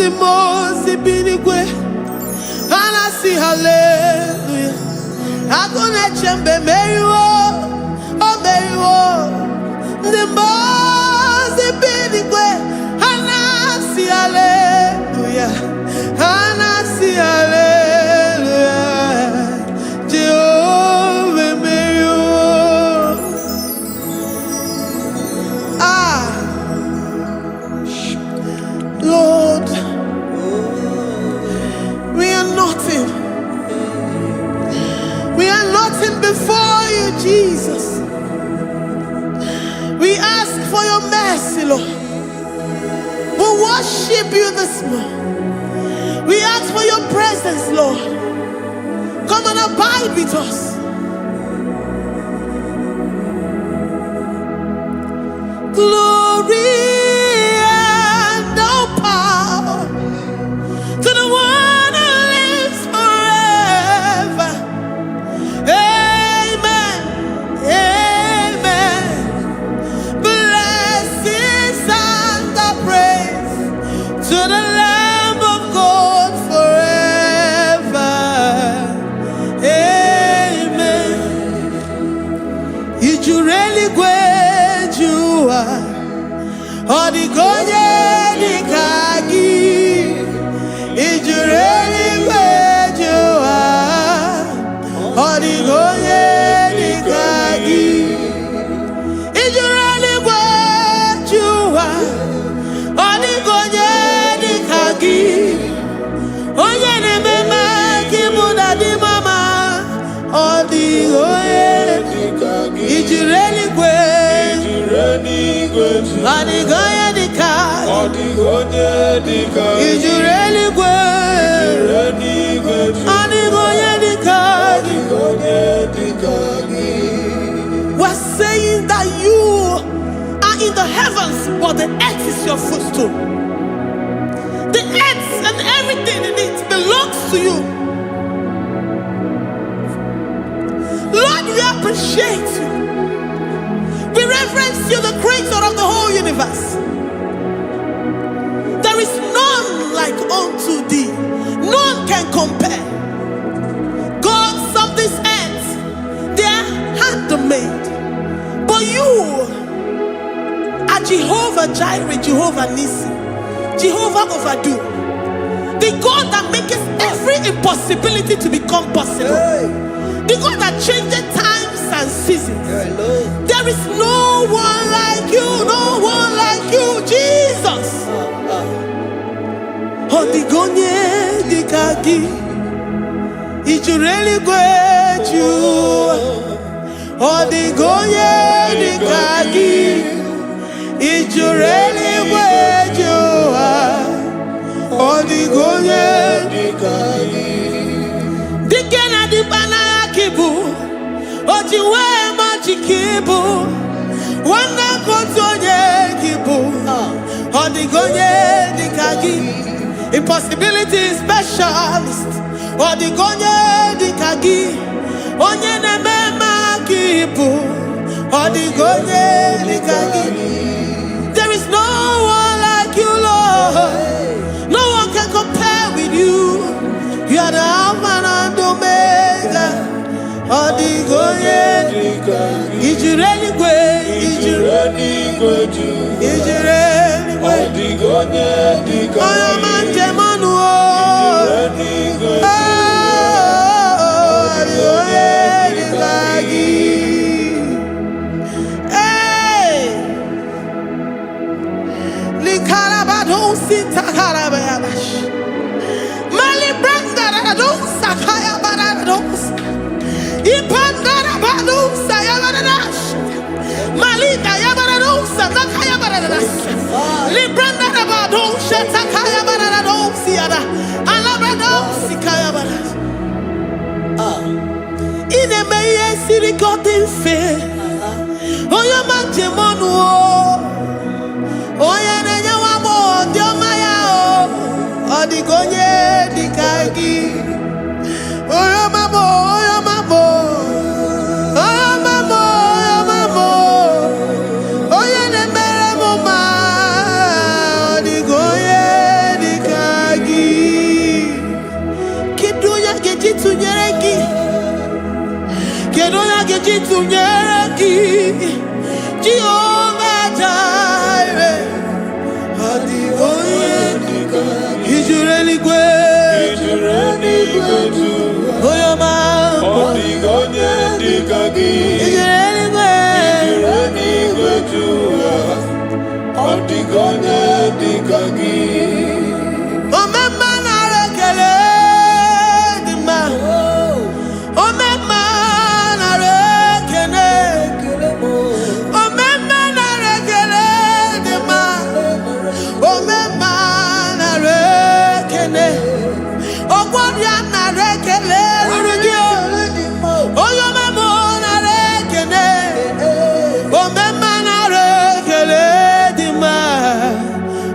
mozi binigwe. And I see hallelujah. I'm gonna chembe meriwo. Oh meriwo. The mozi binigwe. And I see hallelujah. And I see hallelujah. Jehovah meriwo. Lord, we are nothing. We are nothing before you, Jesus. We ask for your mercy, Lord. We worship you this morning. We ask for your presence, Lord. Come and abide with us. Glory and all power to the one who lives forever. Amen. Amen. Blessings and the praise to the Lamb of God forever. Amen. Did you really go? Odigonye dikagi, ijureli kwejuwa. Odigonye dikagi, ijureli kwejuwa. Odigonye dikagi, onye nemema kimuda di mama. Odigonye dikagi, ijureli kwejuwa. Odigonye dikagi, odigonye dikagi, ijureli kwejuwa. Odigonye dikagi, odigonye dikagi. We're saying that you are in the heavens, but the earth is your footstool. The earth and everything in it belongs to you. Lord, we appreciate you. We reverence you, the creator of the whole universe. There is none like unto thee. None can compare. Gods of this earth, they are handmade. But you are Jehovah Jireh, Jehovah Nissi, Jehovah Overdo. The God that makes every impossibility to become possible. The God that changes times and seasons. There is no one like you, no one like you, Jesus. Odigonye dikagi, ijureli kwejuwa. Odigonye dikagi, ijureli kwejuwa. Odigonye dikagi. Dikena dibana kibu, ojiwe majikibu. Wana kotonye kibu, odigonye dikagi. Impossibility specialist, odigonye dikagi. Onye nemema kibu, odigonye dikagi. There is no one like you, Lord. No one can compare with you. You are the Alpha and Omega. Odigonye dikagi. Ijureli kwe, ijureli kwe, ijureli kwe. Odigonye dikagi. Oyo manje manu o. Ijureli kwe. Odigonye dikagi. Hey, likarabado sitakarabayabash. Mali branda radon sakaya barados. Ipandara badu sayabaradas. Malika yabarados sakaya baradas. Libranda badu shatakaya barados yada. Alabrados sikaya baradas. Ine meye sirikotin fe. Oya manje monu o. Oya nenya wamo diomaya o. Odigonye dikagi. Oya mamo, oya mamo. Oya mamo, oya mamo. Oya nemere moma. Odigonye dikagi. Ojitunyeraki, Jehovah Jireh, Ijureli gwe, Oyoma, Ijureli gwe, Omema na rekele dima, Omema na rekele, Omema na rekele dima, Omema na rekele, Ogwaria na rekele rugio, Oyoma mo na rekele, Omema na rekele dima,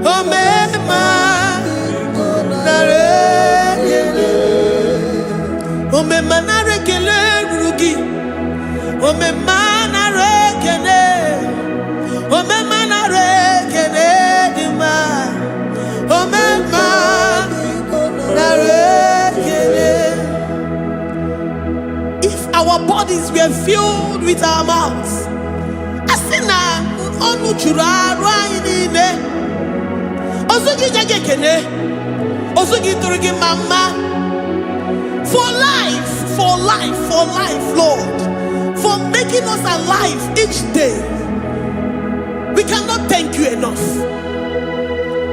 Omema na rekele, Omema na rekele rugi, Omema na rekele, Omema na rekele dima, Omema na rekele. If our bodies were filled with our mouths, asina onu chura rainine, osugi jagekene, osugi turugi mama, for life, Lord, for making us alive each day. We cannot thank you enough.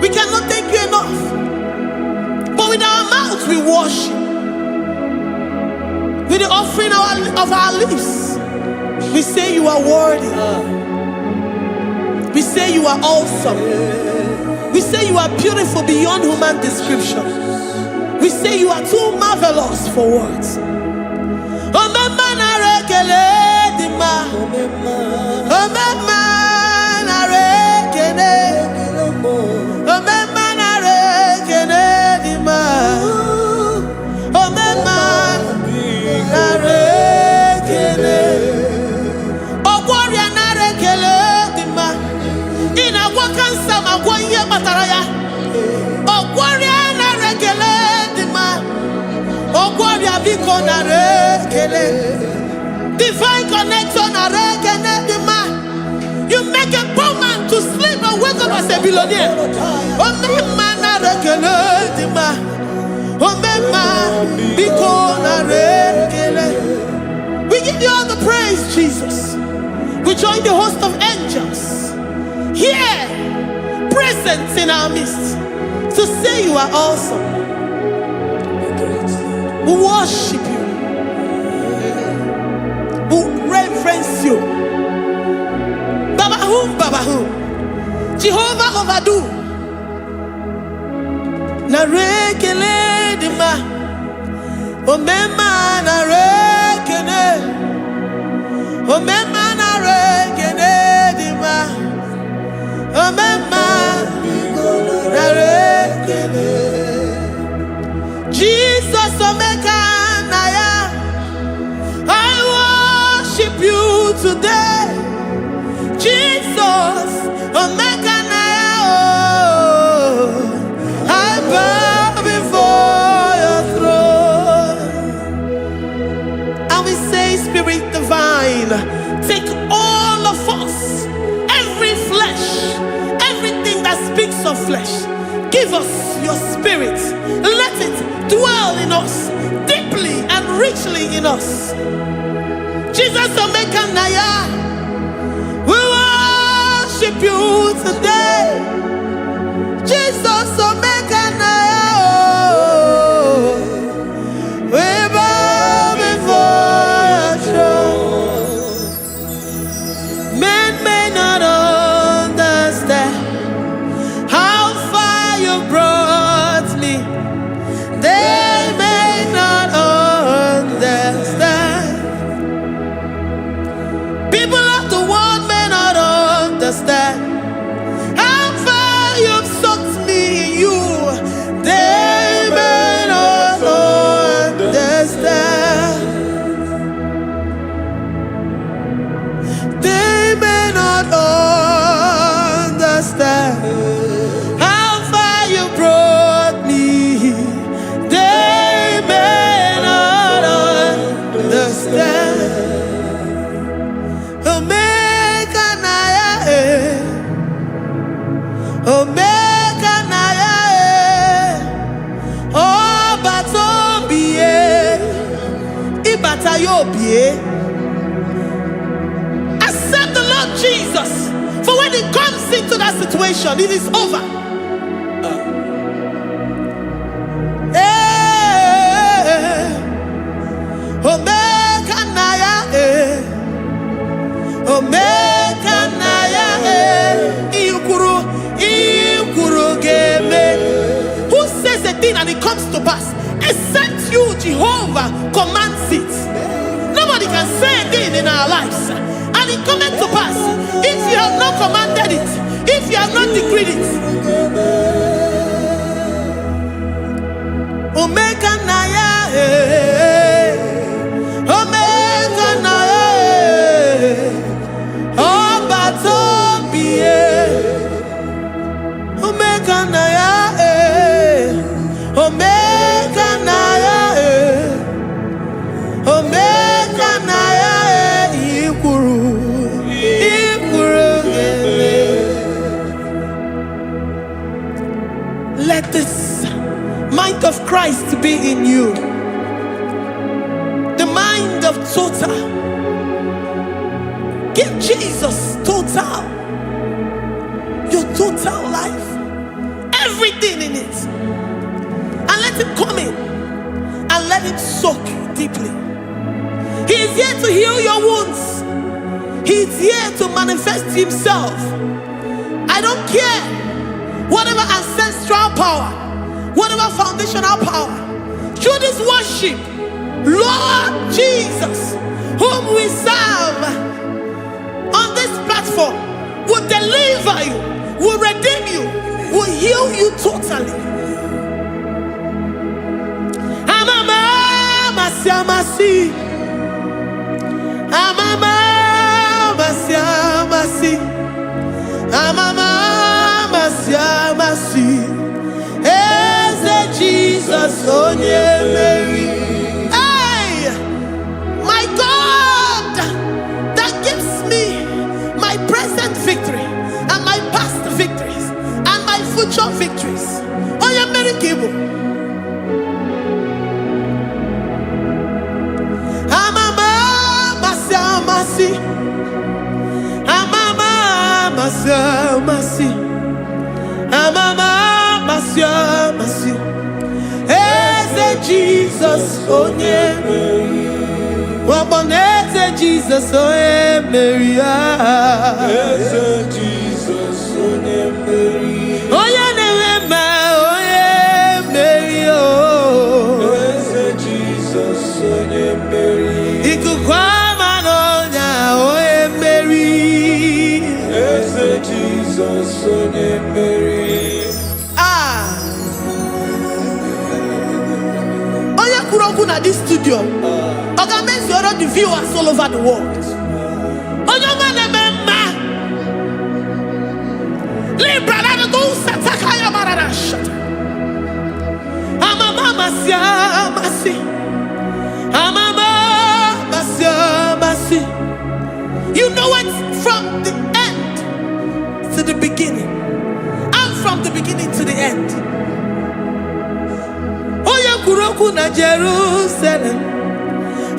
We cannot thank you enough. But with our mouths we worship. With the offering of our lips, we say you are worthy. We say you are awesome. We say you are beautiful beyond human description. We say you are too marvelous for words. Omema na rekele dima, Omema na rekele, Omema na rekele dima, Omema na rekele, Ogwaria na rekele dima, ina wakansa magwanye bataraya, Ogwaria na rekele dima, Ogwaria biko na rekele, divine connection na rekele dima. You make a poor man to sleep and wake up as a billionaire. Omema na rekele dima, Omema biko na rekele. We give you all the praise, Jesus. We join the host of angels here, present in our midst, to say you are awesome. We worship you. We reverence you. Babahum, Jehovah overdo. Na rekele dima, Omema na rekele, Omema na rekele dima, Omema na rekele. Jesus Omeka naya, I worship you today. Jesus Omeka naya, oh, I bow before your throne. And we say, Spirit divine, take all of us, every flesh, everything that speaks of flesh. Give us your spirit. Let it dwell in us, deeply and richly in us. Jesus Omeka naya, we worship you today. Jesus Omeka naya, oh, we bow before your throne. Men may not understand how far you brought me. They may not understand. People of the world may not understand how far you've sucked me in you. Accept the Lord Jesus. For when He comes into that situation, it is over. Who says a thing and it comes to pass? Except you, Jehovah, commands it. Nobody can say a thing in our lives and it comes to pass if you have not commanded it, if you have not decreed it. Omega Naya, Omega Naya, Obatobie, Omega Naya, Omega Naya, Omega Naya, Ikuru, let this mind of Christ be in you. The mind of total. Give Jesus total. Your total life. Everything in it. And let Him come in. And let Him soak deeply. He is here to heal your wounds. He is here to manifest Himself. I don't care. Whatever ancestral power, whatever foundational power, through this worship, Lord Jesus, whom we serve on this platform, will deliver you, will redeem you, will heal you totally. Amama masiamasi, amama masiamasi, amama masiamasi. Jesus, oh Mary. Hey, my God, that gives me my present victory and my past victories and my future victories. Oh, yeah, Mary Kibo. Amama masi, amama masi, amama masi. Jesus, oh Mary. Waboneze Jesus, oh Mary. Jesus, oh Mary. Oh yeah, Mary, oh. Jesus, oh Mary. Ikukwama no nya, oh Mary. Jesus, oh Mary. At this studio, organize the viewers all over the world. You know it from the end to the beginning, and from the beginning to the end. Kuroku na Jerusalem,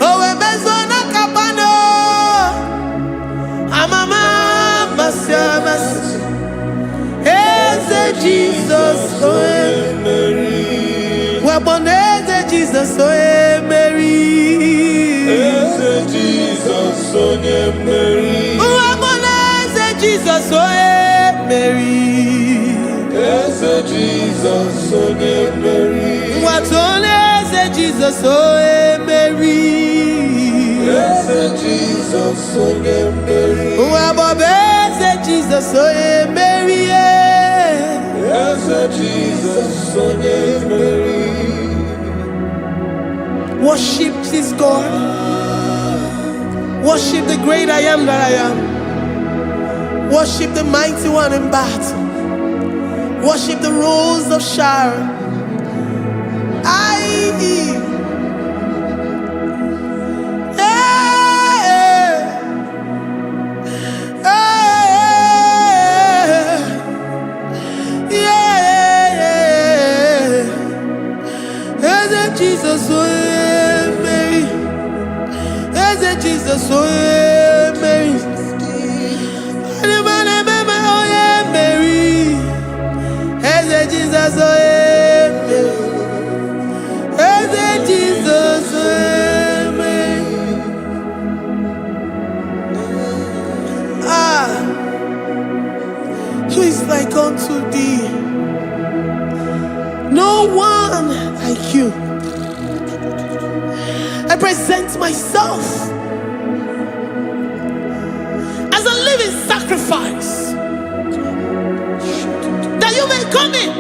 owe bezona kapano, amama masiamas, eze Jesus, oe Mary, waboneze Jesus, oe Mary, eze Jesus, oe Mary, waboneze Jesus, oe Mary, eze Jesus, oe Mary. Jesus, oh Mary. Yes, Jesus, oh Mary. Jesus, oh Mary. Yes, Jesus, oh Mary. Worship this God. Worship the great I am that I am. Worship the mighty one in battle. Worship the rose of Sharon. Jesus, oh Mary. Jesus, oh yeah, Mary. Oh yeah, Mary. Hey, Jesus, oh yeah, Mary. Hey, Jesus, oh yeah, Mary. Who is like unto thee? No one like you. I present myself as a living sacrifice, that you may come in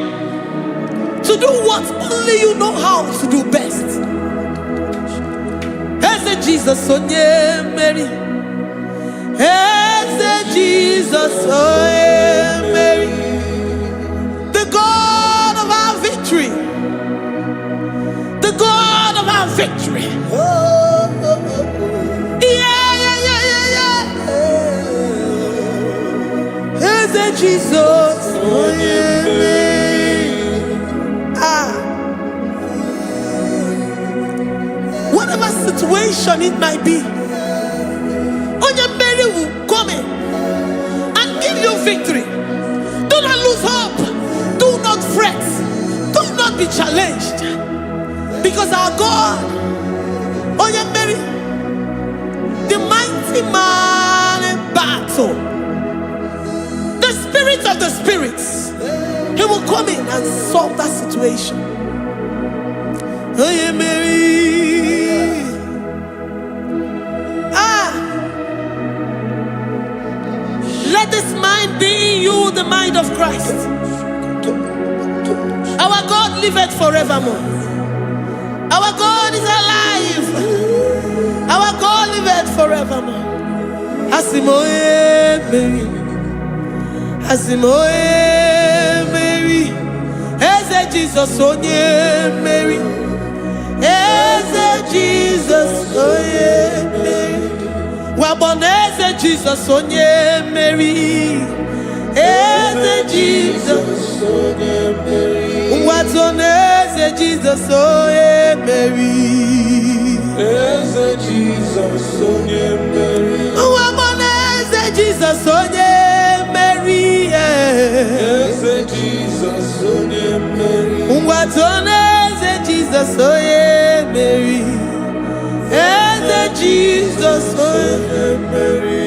to do what only you know how to do best. Hey, Jesus, oh yeah, Mary. Hey, Jesus, oh yeah, Mary. The God of our victory. The God of our victory. Hey, Jesus, oh yeah, Mary. Whatever situation it might be, Mary will come in and give you victory. Do not lose hope. Do not fret. Do not be challenged. Because our God, Mary, the mighty man in battle, the spirit of the spirits, he will come in and solve that situation. Mary. Let this mind be in you, the mind of Christ. Our God liveth forevermore. Our God is alive. Our God liveth forevermore. Asimoye Mary. Asimoye Mary. Eze Jesus onye Mary. Eze Jesus onye Mary. Waboneze Jesus onye Mary. Eze Jesus onye Mary. Watoneze Jesus onye Mary. Eze Jesus onye Mary. Waboneze Jesus onye Mary. Eze Jesus onye Mary. Watoneze Jesus onye Mary. Eze Jesus onye Mary.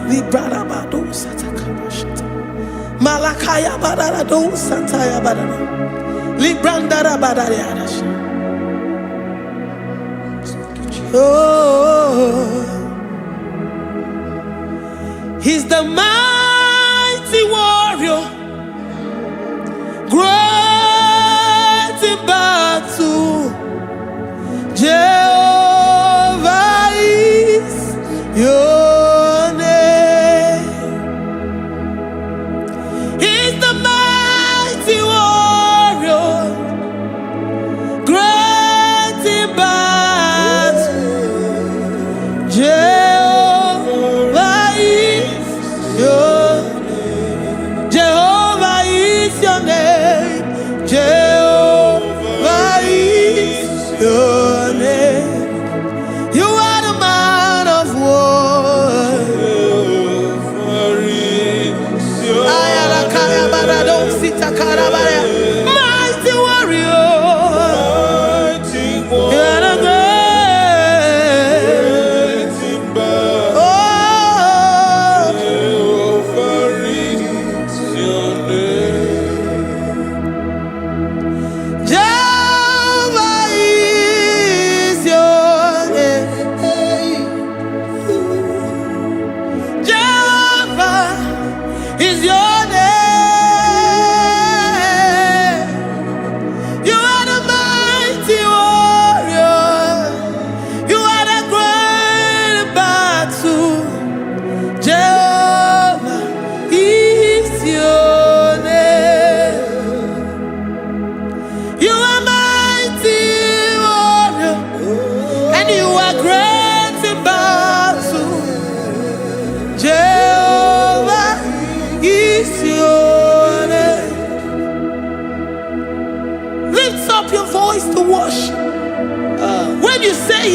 Librada bado satakabashita. Malakaya badara do santaya badara. Librandara badara yadash. Oh, he's the mighty warrior, great in battle. Jehovah is your name. He's the mighty warrior, great in battle. Jehovah is your name. Jehovah is your name. Jehovah is your name. You are the man of war. Mighty warrior. You are the great. Oh, Jehovah is your name. Jehovah is your name.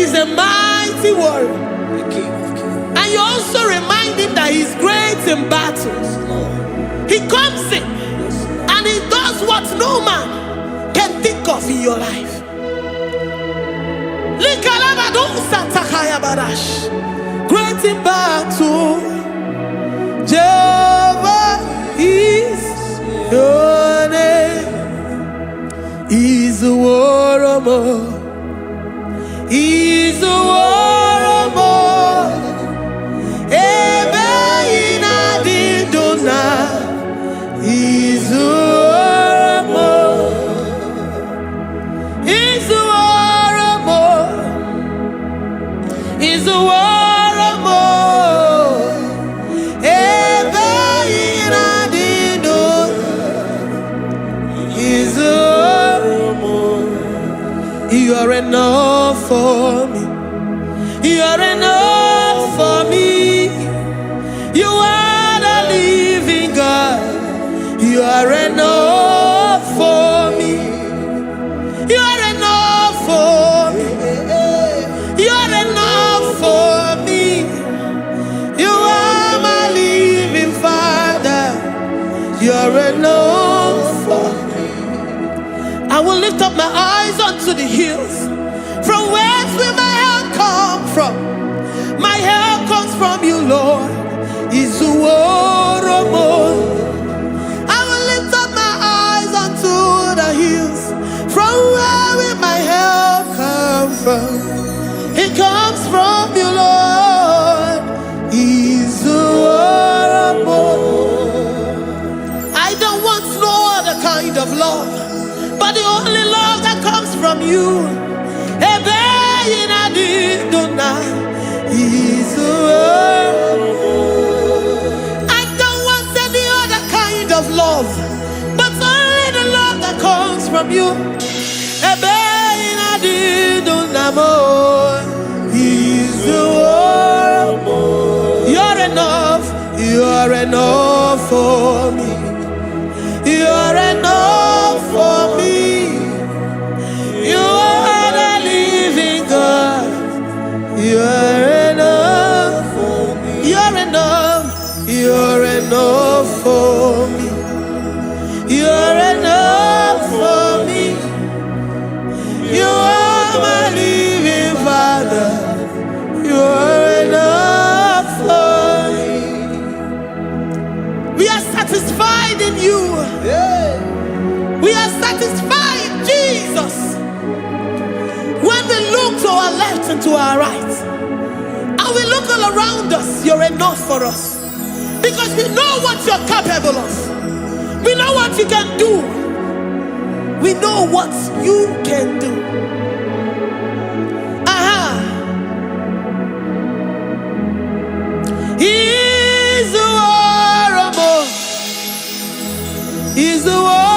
He's a mighty warrior. And you also remind him that he's great in battles. He comes in and he does what no man can think of in your life. Great in battle, Jehovah is your name. He's a warrior. He's a warrior. Ebe ina didona. He's a warrior. He's a warrior. He's a warrior. Ebe ina didona. He's a warrior. You are enough for me. You are enough for me. You are the living God. You are enough for me. You are enough for me. You are enough for me. You are my living Father. You are enough for me. I will lift up my eyes unto the hills. From whence will my help come from? My help comes from you, Lord. Is the word of God. I will lift up my eyes unto the hills. From where will my help come from? It comes from you, Lord. Is the word of God. I don't want no other kind of love, but the only love that comes from you. I don't want any other kind of love, but only the love that comes from you. You're enough. You're enough for me. You're enough for me. You are the living God. You're enough for me. You're enough. You're enough for me. You're enough for me. You are my living Father. You're enough for me. We are satisfied in you. We are satisfied, Jesus. When we look to our left and to our right, and we look all around us, you're enough for us. Because we know what you're capable of. We know what you can do. We know what you can do. He's the warrior. He's the warrior.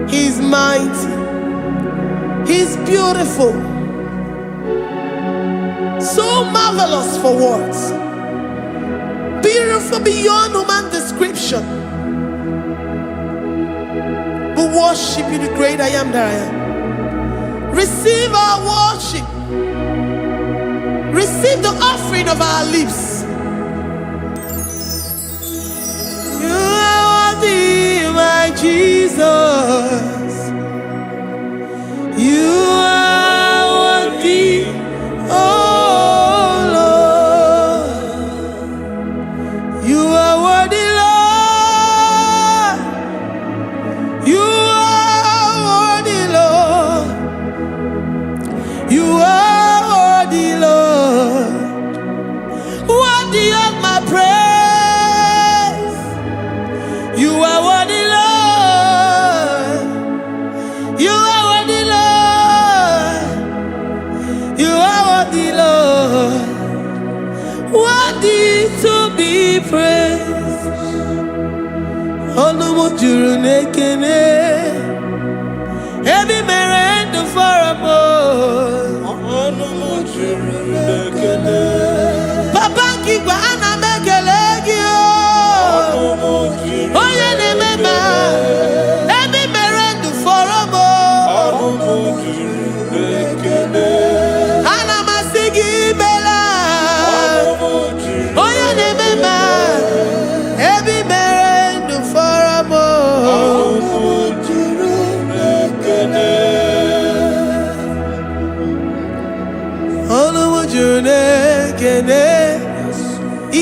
He's mighty. He's beautiful. So marvelous for words. Beautiful beyond human description. We worship you, the great I am that I am. Receive our worship. Receive the offering of our lips. You are worthy, my Jesus. You are worthy, oh Lord. You are worthy, Lord. You are worthy, Lord. Worthy to be praised. Onu mujuru nekene. Every merend for a more. Onu mujuru nekene. Papa kiwa ana mekelegi. Oh, yeah, remember. Every merend for a more. Ana masigi bela. Oh, yeah, remember. Every merend for a more.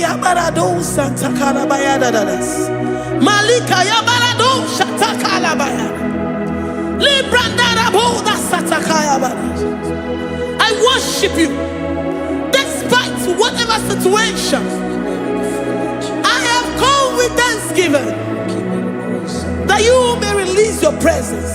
Yabarado Santa Calabaya dadas. Malika Yabarado Shatakalabaya. Librandara Boda Satakaya. I worship you despite whatever situation. I have come with thanksgiving that you may release your presence.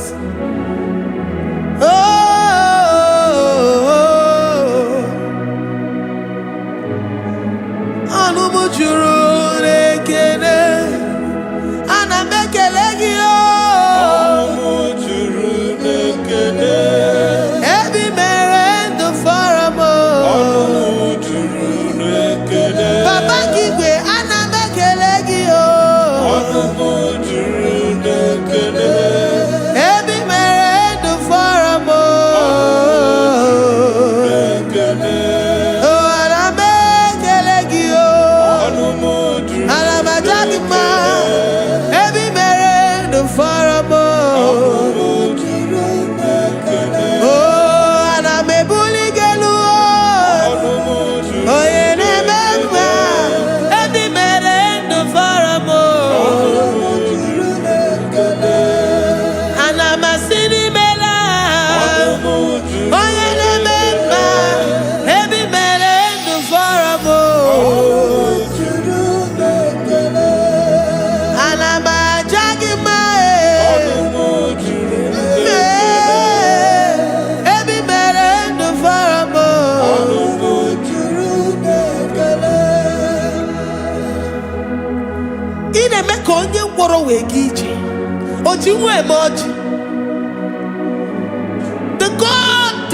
The God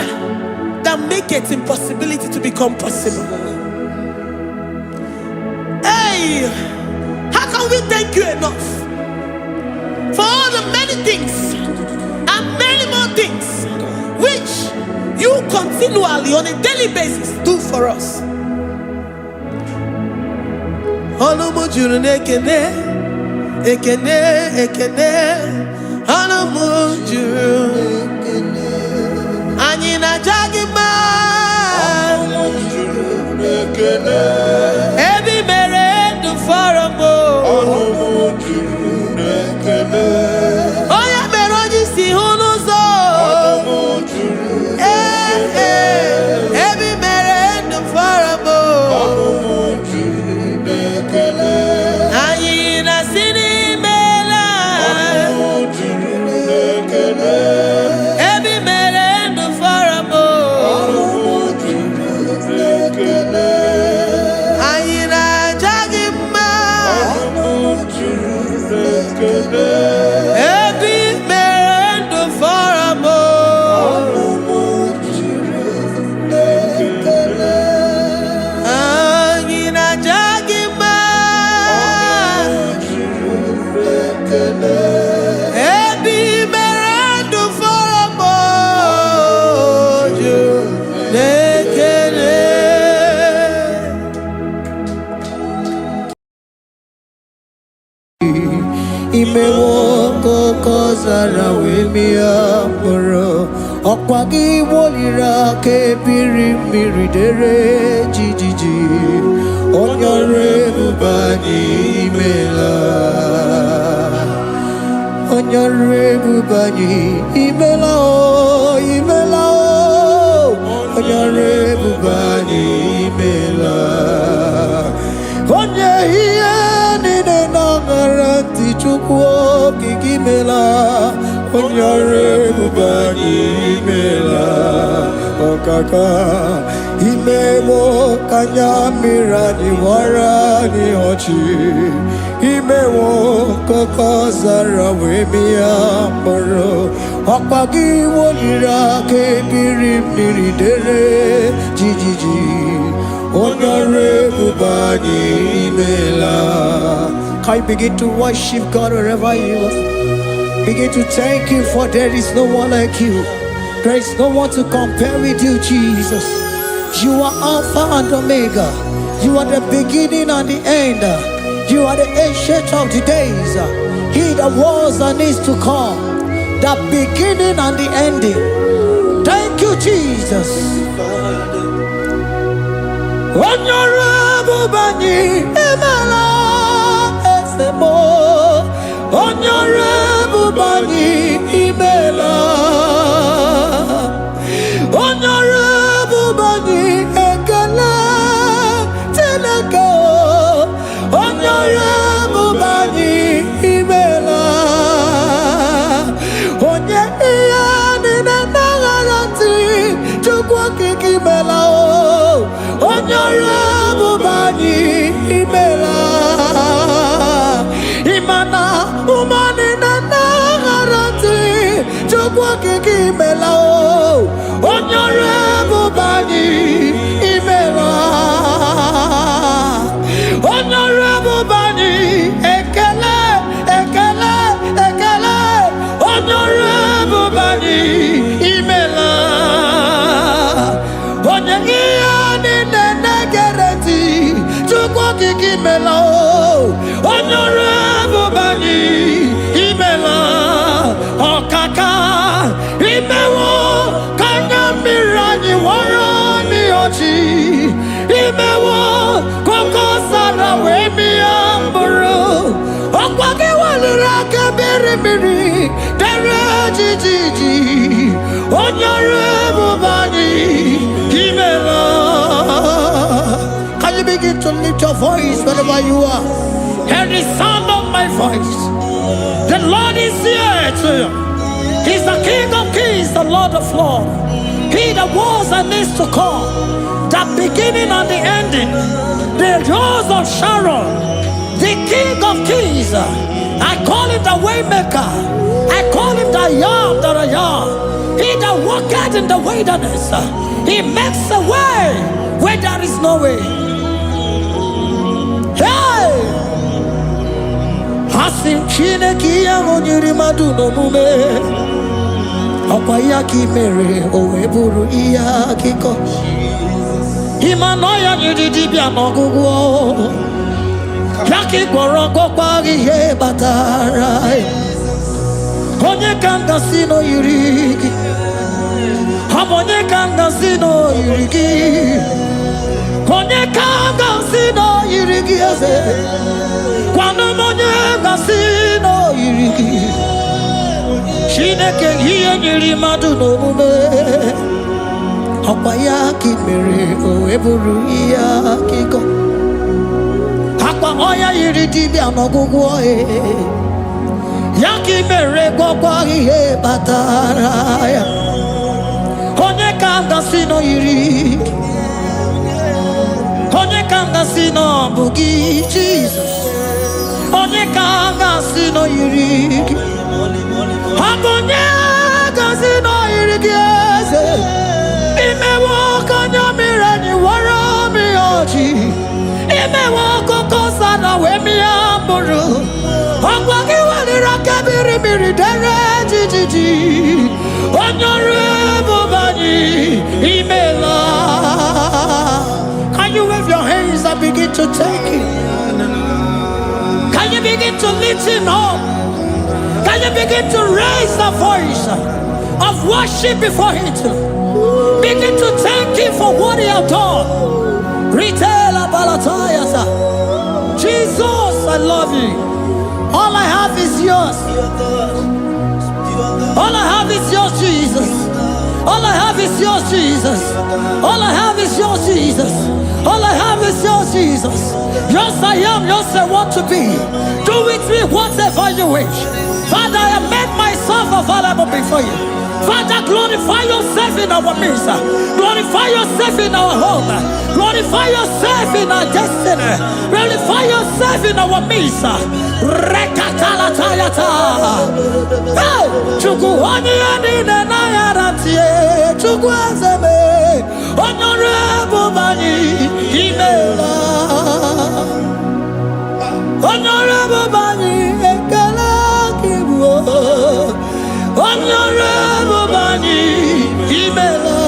that makes impossibility to become possible. Hey, how can we thank you enough for all the many things and many more things which you continually on a daily basis do for us? Ekene, ekene, anamujuru. Anyina jagima. Every merend for a more. Oh yeah, meroji si hunuzo. Every merend for a more. Anyina sini. Imewoko kozara wemia moro Okwagi wolira ke birimiri dere jijiji Onyore bubani imela Onyore bubani imela o imela o Onyore bubani imela Onye hiye nine nangaranti chukwo kikimela Onyore bubani okaka imewo kanyamira ni wara ni ochi imewo koko zara wemia moro okpagi wolira kebiri miri dere jijiji onore bubani imela. Can you begin to worship God wherever you are? Begin to thank Him, for there is no one like you. There is no one to compare with you, Jesus. You are Alpha and Omega. You are the beginning and the end. You are the ancient of the days. He that was and is to come. The beginning and the ending. Thank you, Jesus. Honorable Bani Emala. Honorable Bani Imela, Honorable Bani Ekala Teleko, Honorable Bani Imela, Onye Iyani Nangarati Chukwaki Kimela, Honorable Bani Imela. Umani na nagarati chukwa kiki melao Honorable Bani Imela Honorable Bani Ekele Ekele Ekele Honorable Bani Imela Onyegiyani na nagarati chukwa kiki melao Honorable Bani Imela Okaka Imewo Kanyamirani Warani Ochi Imewo Koko Sara Wemi Amburu Okwake Walira Kabiri Miri Dere Jijiji Honorable Bani Imela. Can you begin to lift your voice wherever you are? Hear the sound of my voice. The Lord is here to you. He's the King of Kings, the Lord of Lords. He that was and is to come, the beginning and the ending, the Rose of Sharon, the King of Kings. I call him the Waymaker. I call him the Yam that I am. He that walketh in the wilderness, he makes a way where there is no way. Hey! Asim chine kiya onyiri madu no mume Akwaya ki mere oweburu iya kiko Imanoya nyiri bia nogugo Yaki goroko kwagi he batara Onye kanga sino yirigi Onye kanga sino yirigi Onye kanga sino yirigi eze Kwano monye kasino yirigi Shineke hiye nyiri madu no mume Akwaya ki mere oweburu iya kiko Akwa oya yiri dibia nogugu oe Yaki mere gogwa hiye batara ya Onye kanga sino yirigi Onye kanga sino bugi Jesus Onye kanga sino yirigi Akonye kanga sino yirigi eze Imewo kanyamira ni wara mi ochi Imewo koko sana wemi amburu Akwagi walira kabiri miri dere jijiji Honorable Bani Imela. Can you wave your hands and begin to take it? Can you begin to lift him up? Can you begin to raise the voice of worship before him? Begin to thank him for what he has done. Retail Balatayasa. Jesus, I love you. All I have is yours. All I have is yours, Jesus. All I have is yours, Jesus. All I have is yours, Jesus. All I have is yours, Jesus. Yours I am, yours I want to be. Do with me whatever you wish. Father, I have made myself available before you. Father, glorify yourself in our midst. Glorify yourself in our home. Glorify yourself in our destiny. Glorify yourself in our midst. Rekatalatayata. Hey, Chukwani anine na yarantie. Chukwazeme. Honorable Bani Imela. Honorable Bani Ekala Kibu. Honorable Bani Imela.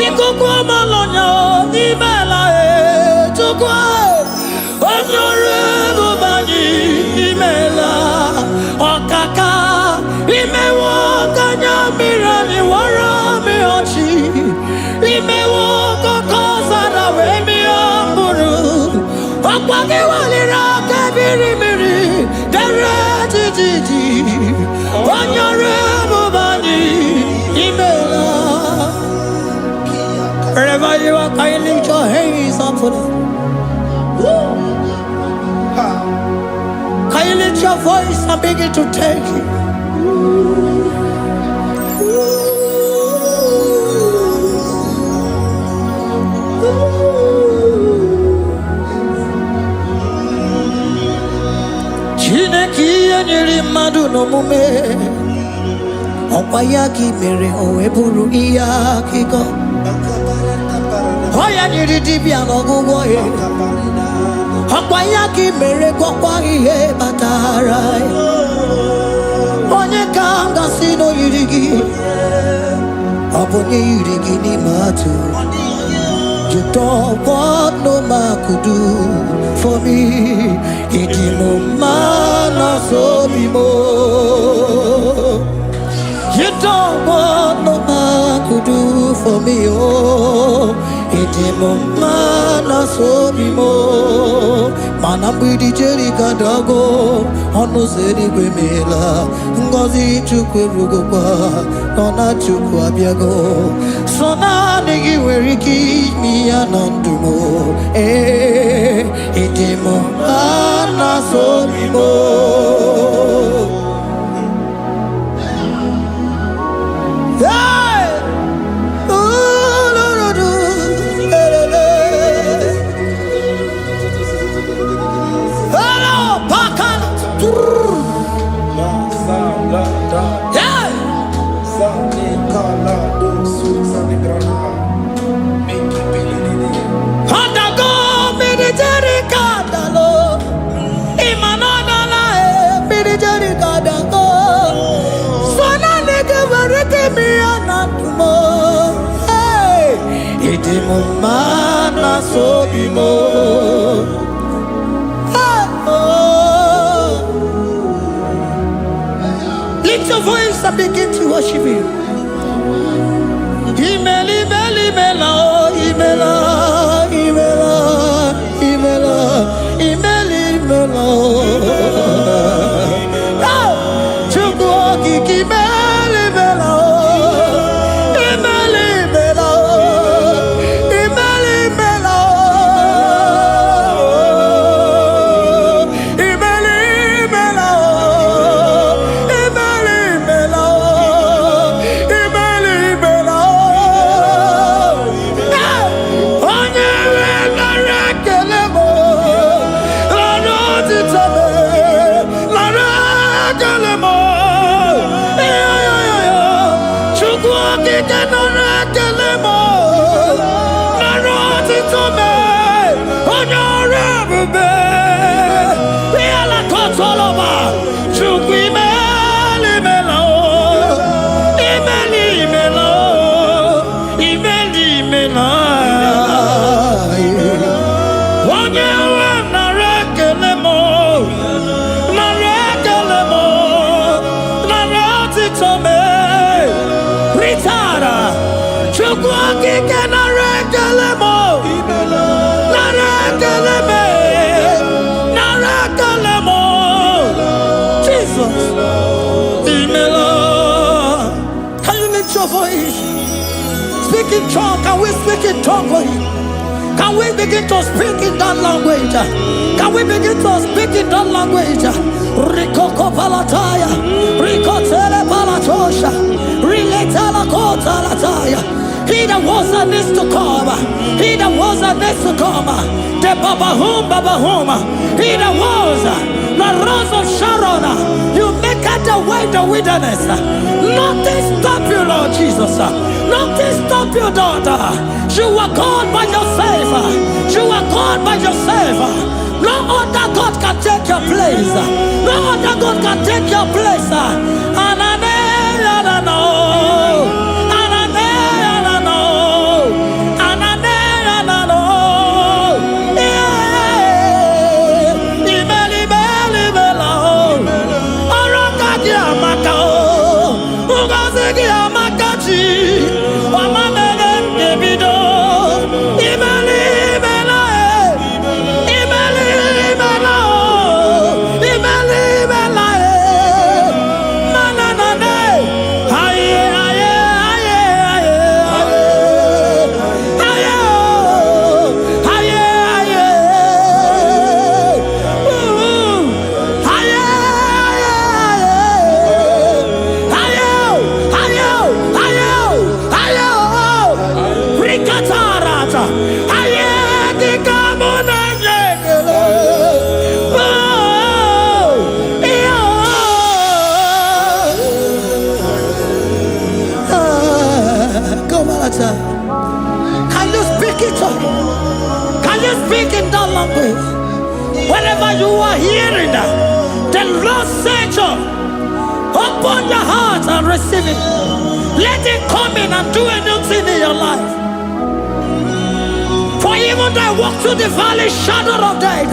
Ikukwa Malonya Imela Chukwa. Honorable Bani Imela. Okaka Imewo Kanya Mirani Warami Ochi. Imewo Kokosara Wemi Amburu. Okwake Walira Kabiri Miri. Derejiji. Honorable Bani Imela. Wherever you are, can you lift your hands up for them? Can you lift your voice and begin to take it? Chineki enyiri mmadụ n'omume ọkwa ya ka mere o wee bụrụ ihe akụkọ ọ ya nyiri dibịa n'ọgwụgwọ ya ọkwa ya ka mere gwọkwa ihe batara onye ka m gasị n'oyiri gị ọ bụ onye yiri gị n'ime atụ. You don't want no man could do for me. Idimo mana so bimo. You don't want no man could do for me. Oh, idimo mana so bimo. Mana mbidi jeri kadago. Ono zeri gwemela. Ngozi chukwe rugokwa. Nona chukwa biago. Sona negi weriki mi anandumo. Idimo mana so bimo. Mana so bimo. Lift your voice and begin to worship Him. Imeli beli mela, imela, imela, imela, imeli mela. Chukwu kiki meli mela. Speak in tongue, can we speak in tongue for Him? Can we begin to speak in that language? Can we begin to speak in that language? Rikoko palataya, rikotele palatosha, riletala kota lataya. He that was and is to come. He that was and is to come. The Babahum. He that was the rose of Sharon. You make out the way in the wilderness. Nothing stop you, Lord Jesus. Nothing stop you, daughter. You are God by yourself. You are God by yourself. No other God can take your place. No other God can take your place. And I know. Can you speak it? Can you speak in that language? Whenever you are hearing that, the Lord said, open your heart and receive it. Let it come in and do a new thing in your life. For even though I walk through the valley shadow of death,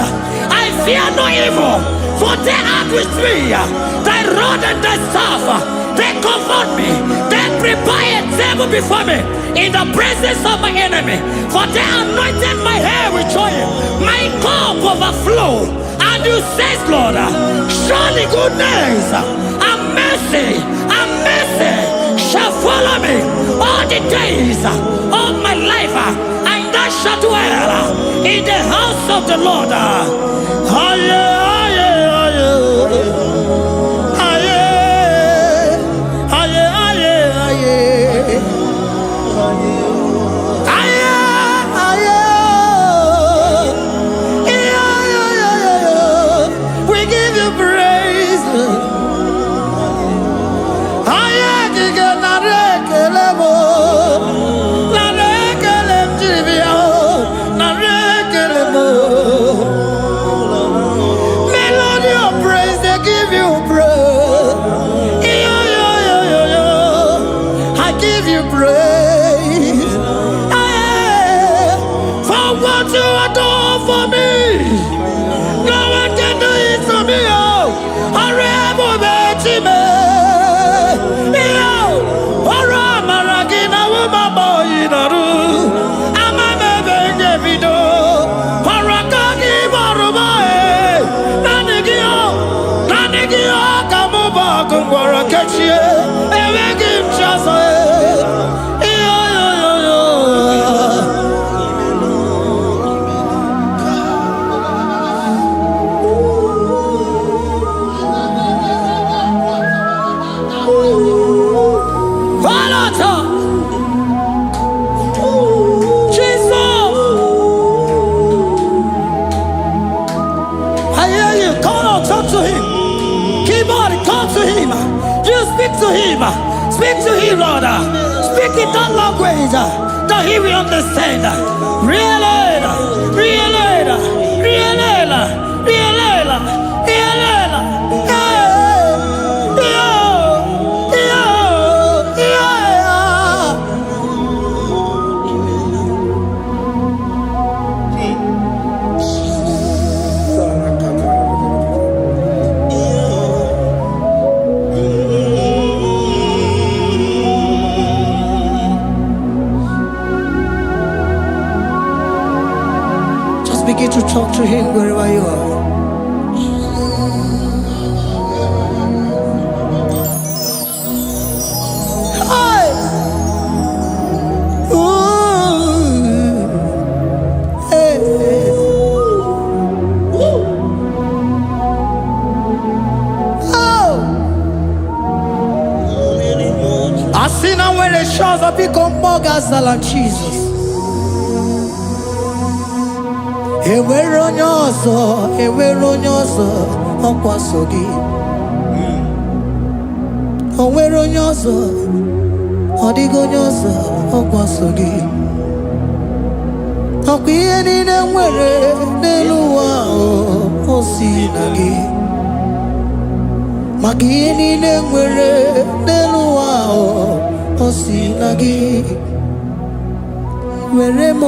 I fear no evil. For they are with me. Thy rod and thy staff, they comfort me. They prepare a table before me in the presence of my enemy. For they anointed my hair with oil. My cup overflow. And you say, Lord, surely goodness and mercy shall follow me all the days of my life. And I shall dwell in the house of the Lord. We give you praise. Melody of praise, they give you praise. I give you praise. For what you have done for me, no one can do it for me. Speak to him, Lord. Speak in that language that he will understand. Begin to talk to him wherever you are. see now when the shores of become more than Jesus. Ewere onye ọzọ ọkwaso gị. O nwere onye ọzọ, ọ dịghị onye ọzọ ọkwaso gị. Ọkwa ihe niile nwere n'elu ụwa o si na gị. Maka ihe niile nwere n'elu ụwa o si na gị. Were m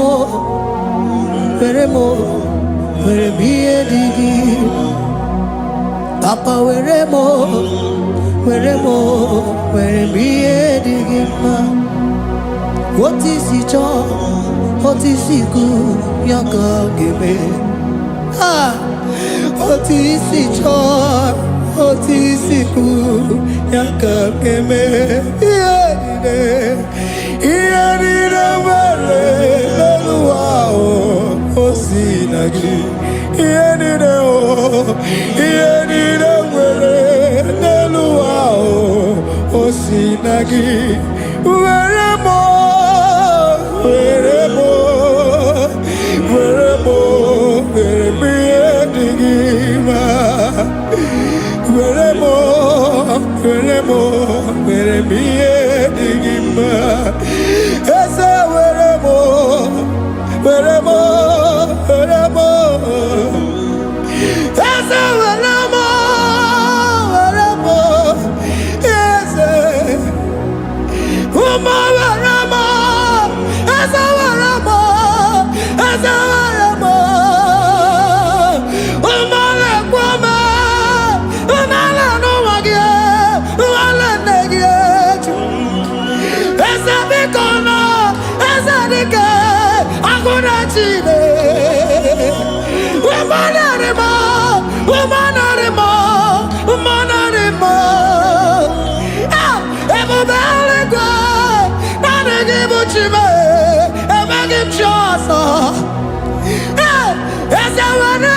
ihe dị gị. Papa were m ihe dị gị mma. Otu isi chọọ, otu isi kwu ya ka ga-eme. Otu isi chọọ, otu isi kwu ya ka ga-eme. Ihe niile nwere n'elu ụwa o si na gị. Ihe niile nwere n'elu ụwa o si na gị. Were m ihe dị gị mma. Were m ihe dị gị mma. Eze were m Eze were m Eze ụmụ were m Eze were m ụmụ na-ekwu m ụmụala n'ụwa gị ụmụala nne gị eju. Eze biko nọ Eze dike agụna Chine. Ebube eluigwe naanị gị bụ Chime, emeghị m chi ọzọ. Eze were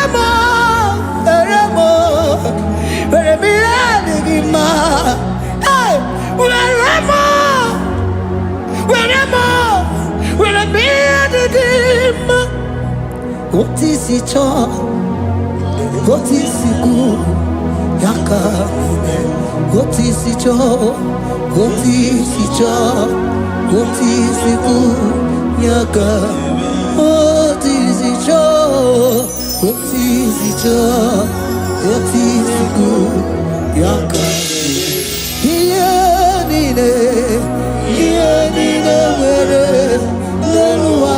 m ihe dị gị mma. Were m ihe dị gị mma. Otu isi chọọ, otu isi kwu ya ka ga-eme. Otu isi chọọ, otu isi kwu ya ka. Otu isi chọọ, otu isi kwu ya ka. Ihe niile nwere n'elu ụwa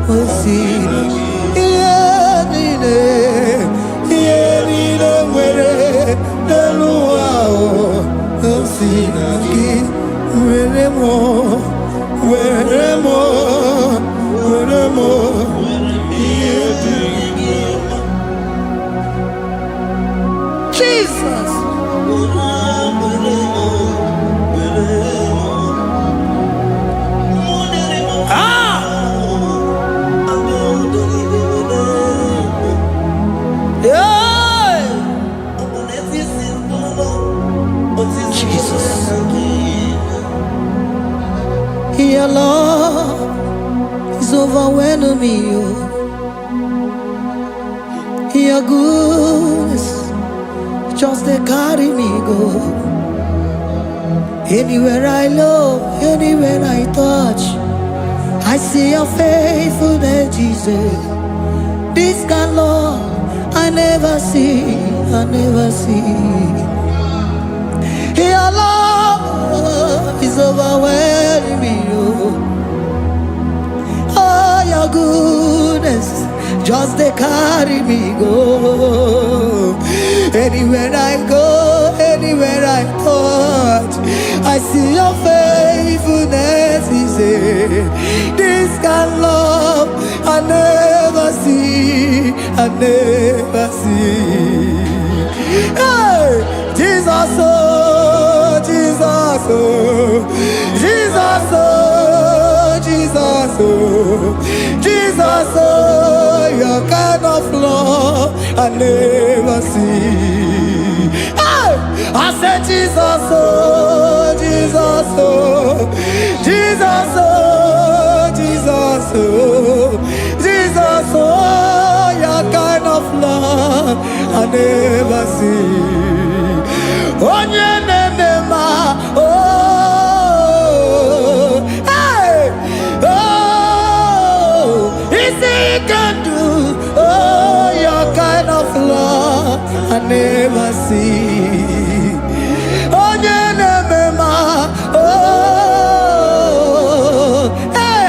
o si na gị. Ihe niile nwere n'elu ụwa o si na gị. Were m ihe dị gị mma. Jesus. Your love is overwhelming me. Your goodness just they carry me go. Anywhere I look, anywhere I touch, I see your faithfulness, Jesus. This kind of love I never see. Your love is overwhelming me. Oh, your goodness just they carry me go. Anywhere I go, anywhere I touch, I see your faithfulness. This kind of love I never see. Hey, Jesus, oh, Jesus, oh, Jesus, oh, Jesus, oh, Jesus, oh, your kind of love I never see. Hey, I said Jesus, oh, Jesus, oh. never see. Onye nemema, oh, hey, oh, is he can do, oh, your kind of love I never see. Onye nemema, oh, hey,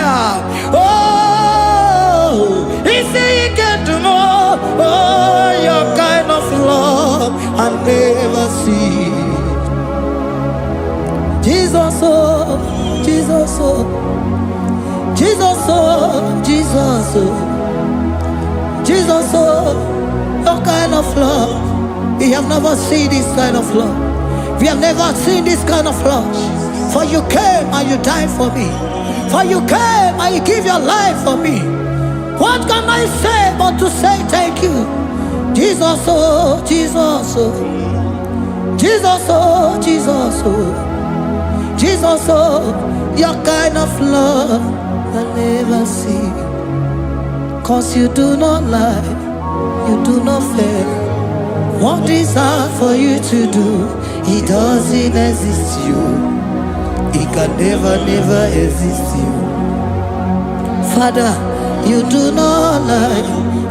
oh, is he can do more, oh, your kind of love I never see. Jesus, oh, Jesus, oh, Jesus, oh, Jesus, oh, Jesus, oh, your kind of love. We have never seen this kind of love. We have never seen this kind of love. For you came and you died for me. For you came and you give your life for me. What can I say but to say thank you? Jesus, oh, Jesus, oh, Jesus, oh, Jesus, oh, Jesus, oh, your kind of love I never see. 'Cause you do not lie, you do not fail. What is hard for you to do? It doesn't exist you. It can never, never exist you. Father, you do not lie,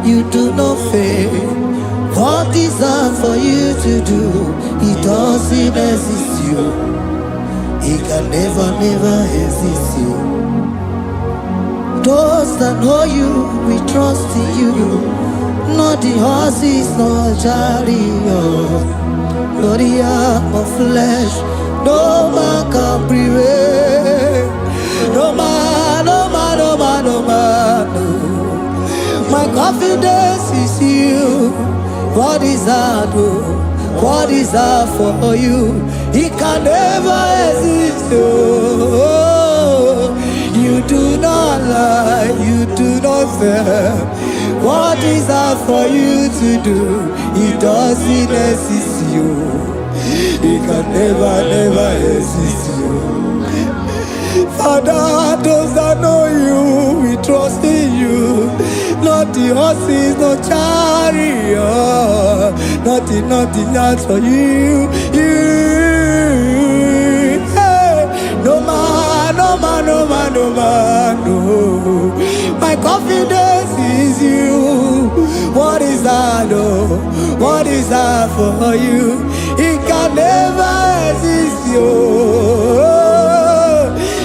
you do not fail. What is hard for you to do? It doesn't exist you. It can never, never exist you. Those that know you, we trust in you. Not the horses, nor chariot, nor the arm of flesh. No man can prevail. No man, no man, no man, no man, no. My confidence is you. What is hard, oh? What is hard for you? It can never exist, oh. You do not lie, you do not fail. What is hard for you to do? It doesn't exist you. It can never, never exist you. Father, those that know you, we trust in you. Not the horses, no chariot. Nothing, nothing else for you. You, hey, no man, no man, no man, no man, no. My confidence is you. What is that, oh? What is that for you? It can never exist you.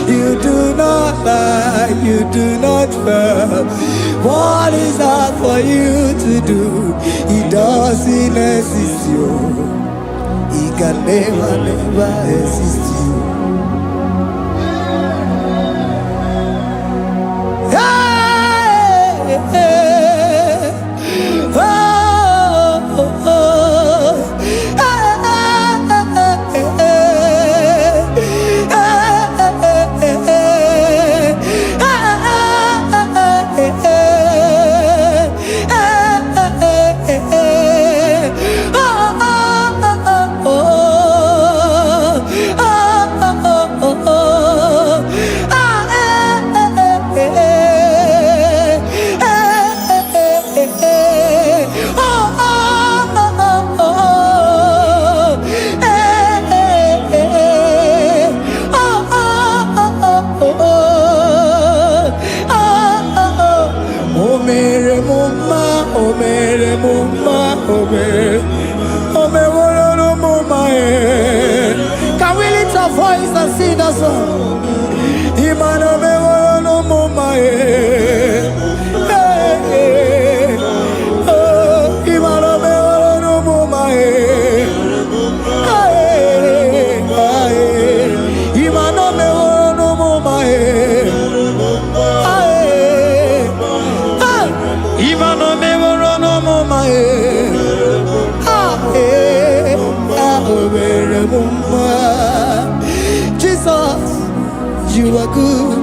You do not lie, you do not fail. What is that for you to do? It doesn't exist you. It can never, never exist you. Hey, hey, oh, oh, oh. Can we lift our voice and sing that song? Imano me no mama oh, imano me no mama imano me no mama imano me no mama Jesus, you are good.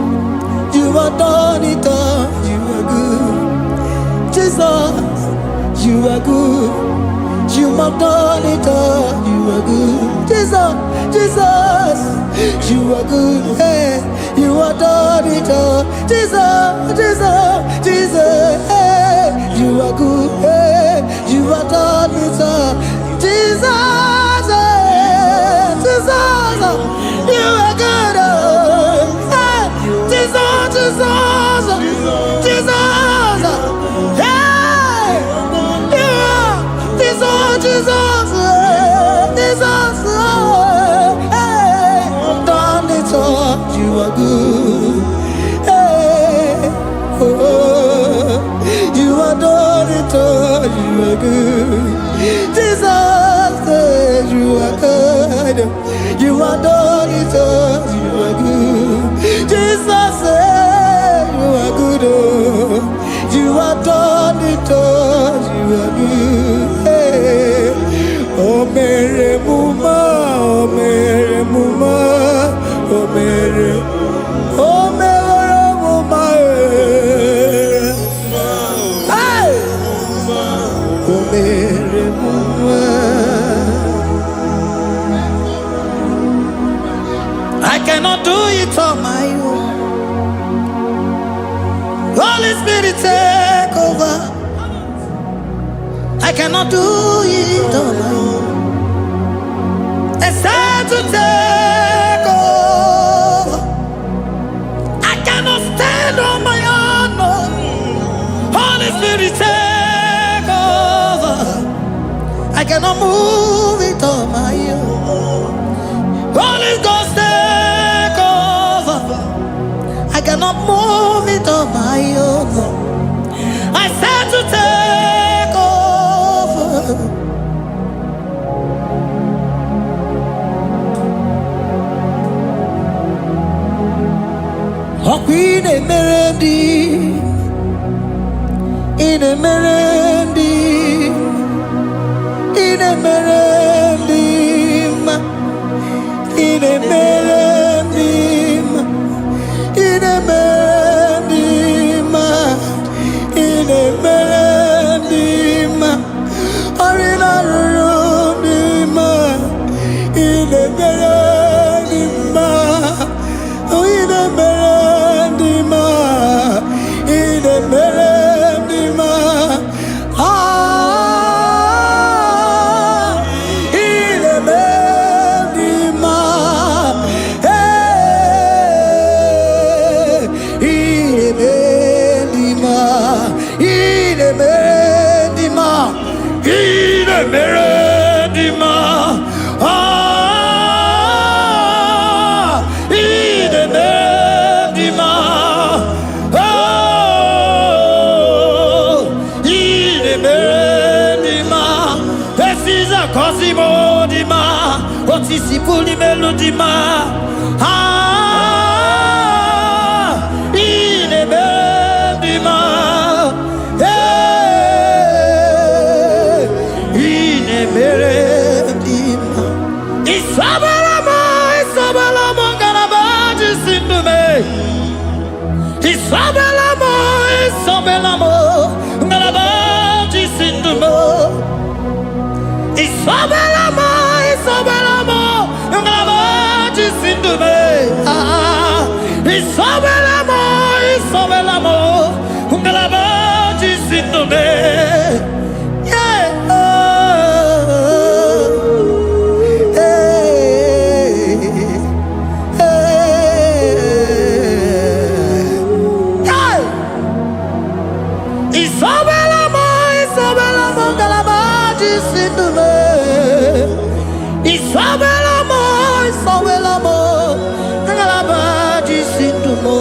You are done it all. You are good. Jesus, you are good. You have done it all. You are good. Jesus, Jesus, you are good. Hey, you are done it all. Jesus, Jesus, Jesus, hey, you are good. Hey, you are have done it all. Jesus, Jesus, you are good. Jesus, Jesus, Jesus, hey, you are Jesus, Jesus, Jesus, hey, done it all. You are good. Hey, oh, you are done it all. You are good. Jesus, you are good. You are done it all. You are good. Jesus, you are good. You are done it all. You are good. Hey. Oh, Mary Muma, oh, Mary Muma, oh, Mary, oh, Mary Muma, hey, oh, Mary Muma. I cannot do it on my own. Holy Spirit, take over. I cannot do it on my own. It's time to take over. I cannot stand on my own. No. Holy Spirit, take over. I cannot move it on my own. Holy Ghost, take over. I cannot move it on my own. I said to take over. Oh, Queen Emerendi, in Emerendi, in Emerendi, in Emerendi, in Emerendi, in Emerendi, Arina Rudima, in Emerendi, in Emerendi, in Emerendi, ah, in Emerendi, hey, in Emerendi, in Emerendi, in Emerendi, ah, in Emerendi, oh, in Emerendi, this is a Cosimo Dima, what is the Puli Melodima, ah, in Emerendi, hey, in Emerendi, Isabalamo, Isabalamo, Galabaji Sindume, Isabelamo, Isabelamo, Galabaji Sindume, Isabelamo, Isabelamo, Galabaji Sindume, ah, Isabelamo, Isabelamo, Galabaji Sindume, yeah, hey, hey, Isabelamo, Isabelamo, Galabaji Sindume, Isabelamo, Isabelamo, Galabaji Sindume,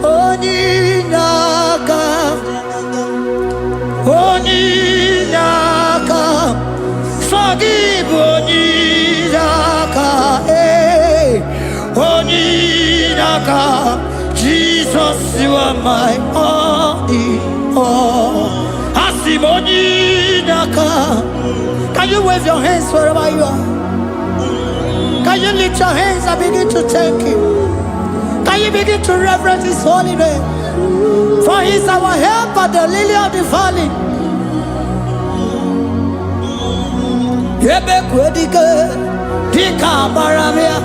Onyinaka, Onyinaka, Forgive Onyinaka, hey, Onyinaka, Jesus, you are my only all. Asim Onyinaka. Can you wave your hands wherever you are? Can you lift your hands and begin to thank Him? Can you begin to reverence His holy name? For He is our help at the lily of the valley. Dika Baramia,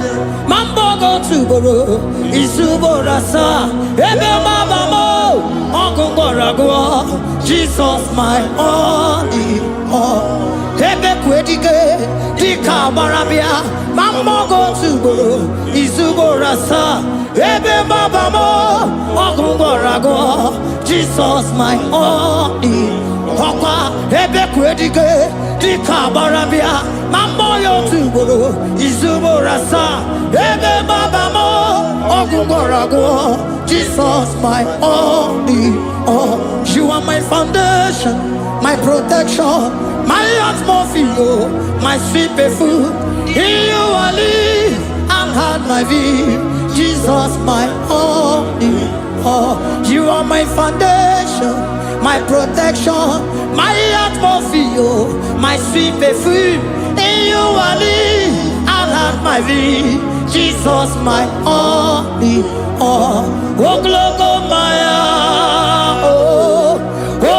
Mambogo Tuboro, Isuborasa, Ebe Mabamo, Uncle Boragua, Jesus, my only all. Ebe Quedike, Dika Baramia, Mambogo Tuboro, Isuborasa, Ebe Mabamo, Uncle Boragua, Jesus, my only Papa, Ebe Quedike, Dika Baramia, Mamboyo Tuboro, Izuborasa, Ebe Babamo, Ogungorago, Jesus, my only all. You are my foundation, my protection, my atmosphere, my sweet food. In you I live and had my view. Jesus, my only all. You are my foundation, my protection, my atmosphere, my sweet perfume. In you I live and have my vie. Jesus, my only all. Oh, glogo Maya, oh,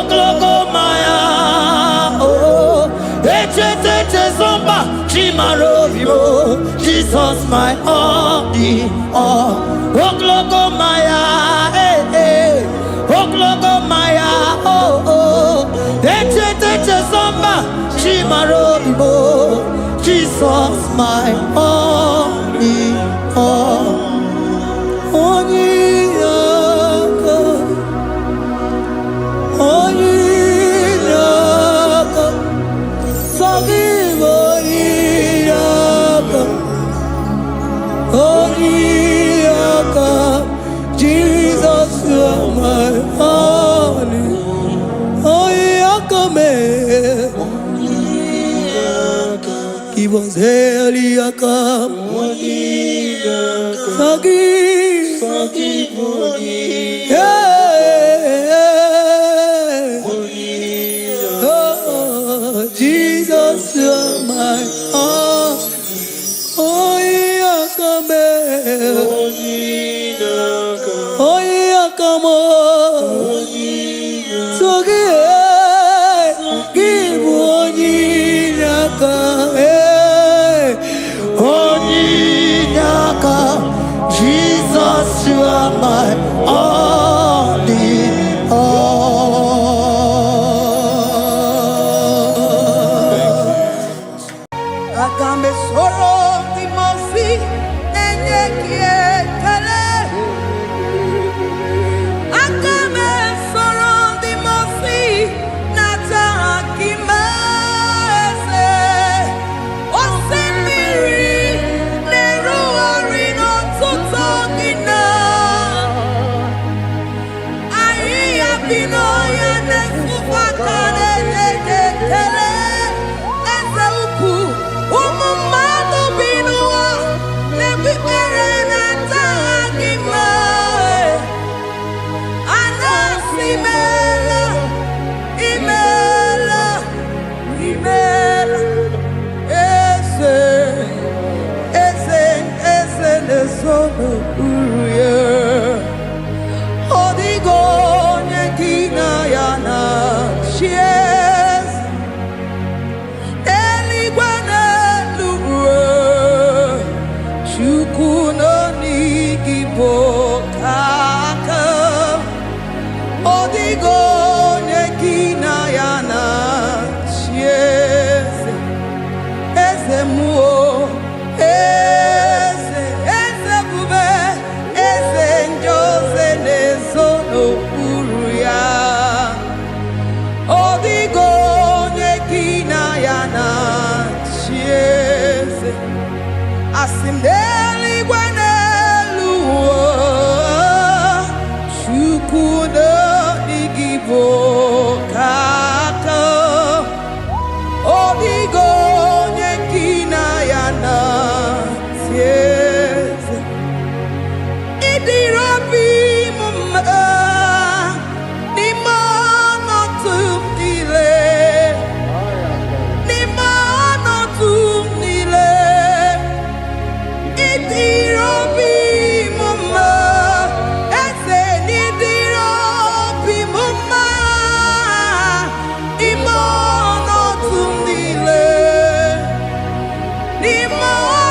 glogo Maya, oh, Eche Zomba, Chimaro Vivo. Jesus, my only all. Oh, glogo Maya, eh, oh, glogo Maya, oh, Eche Zomba, Chimaro Vivo. Jesus, my only all. Only God, only God, forgive only God, only God. Jesus, you are my only, only God. He was Eliakam. Forgive. Oh, Jesus, you're my all. Oh, Yakam. Oh, Yakam. Give one Yakam. Jesus, you are my only all. Agambe soro timosi enyekie kale. Agambe soro timosi nata kimase. Osemiri neruari no tutogina. Ai abino ya nesufakane nekele. Eze uku umumado binua nebi erenata agima. Anasimela imela eze nesono uruye. Odigo nyekina yana chies eligwana luwe chukuno nigibo kaka. Odigo nyekina yana chies eze muo eze bube eze njoze nezono uruya. Odigo nyekina yana chieze asimdeli gwaneluwo chukudo igibo kaka. Odigo nyekina yana chieze idirobi mumma ni mono tumile idirobi mumma eze nidirobi mumma imono tumile ni mono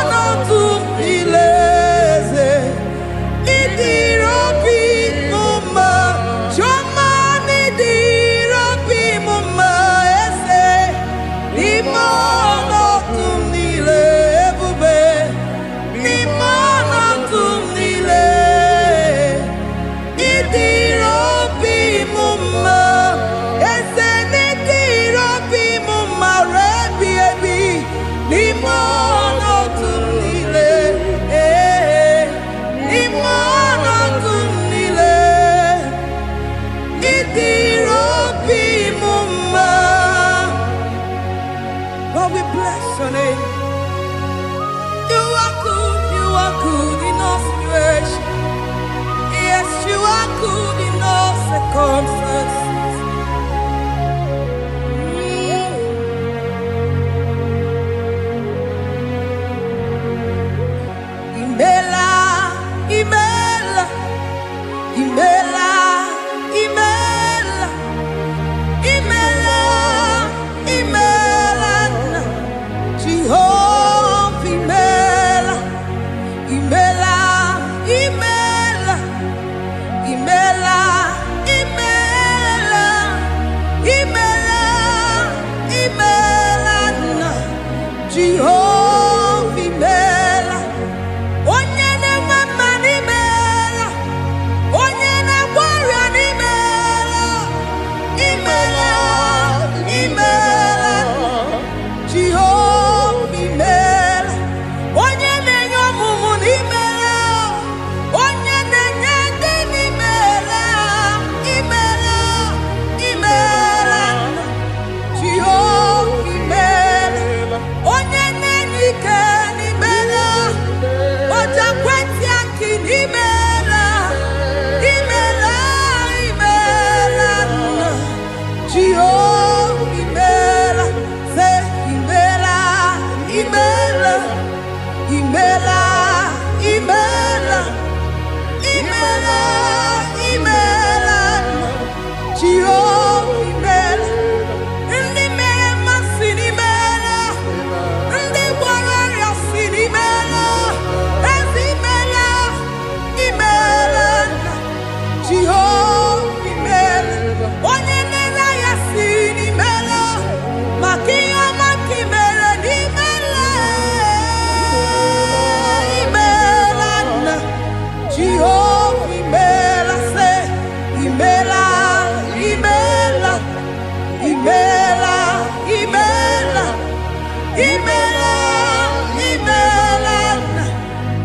Jehovah imela se, imela, imela, imela, imela, imela, imela,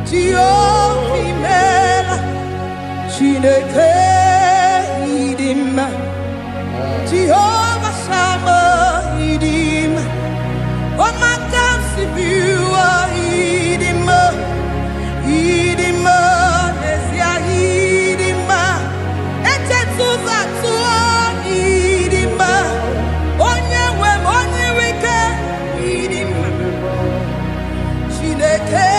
Jehovah imela, Chineke idima, Jehovah Shammah idima, oh my God, Sibiwa idima, idima, Nesia idima, etetuza tuo idima, onye wem onye wike idima, Chineke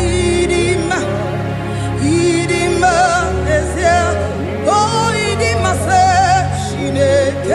idima, idima, Nesia, oh idima se, Chineke.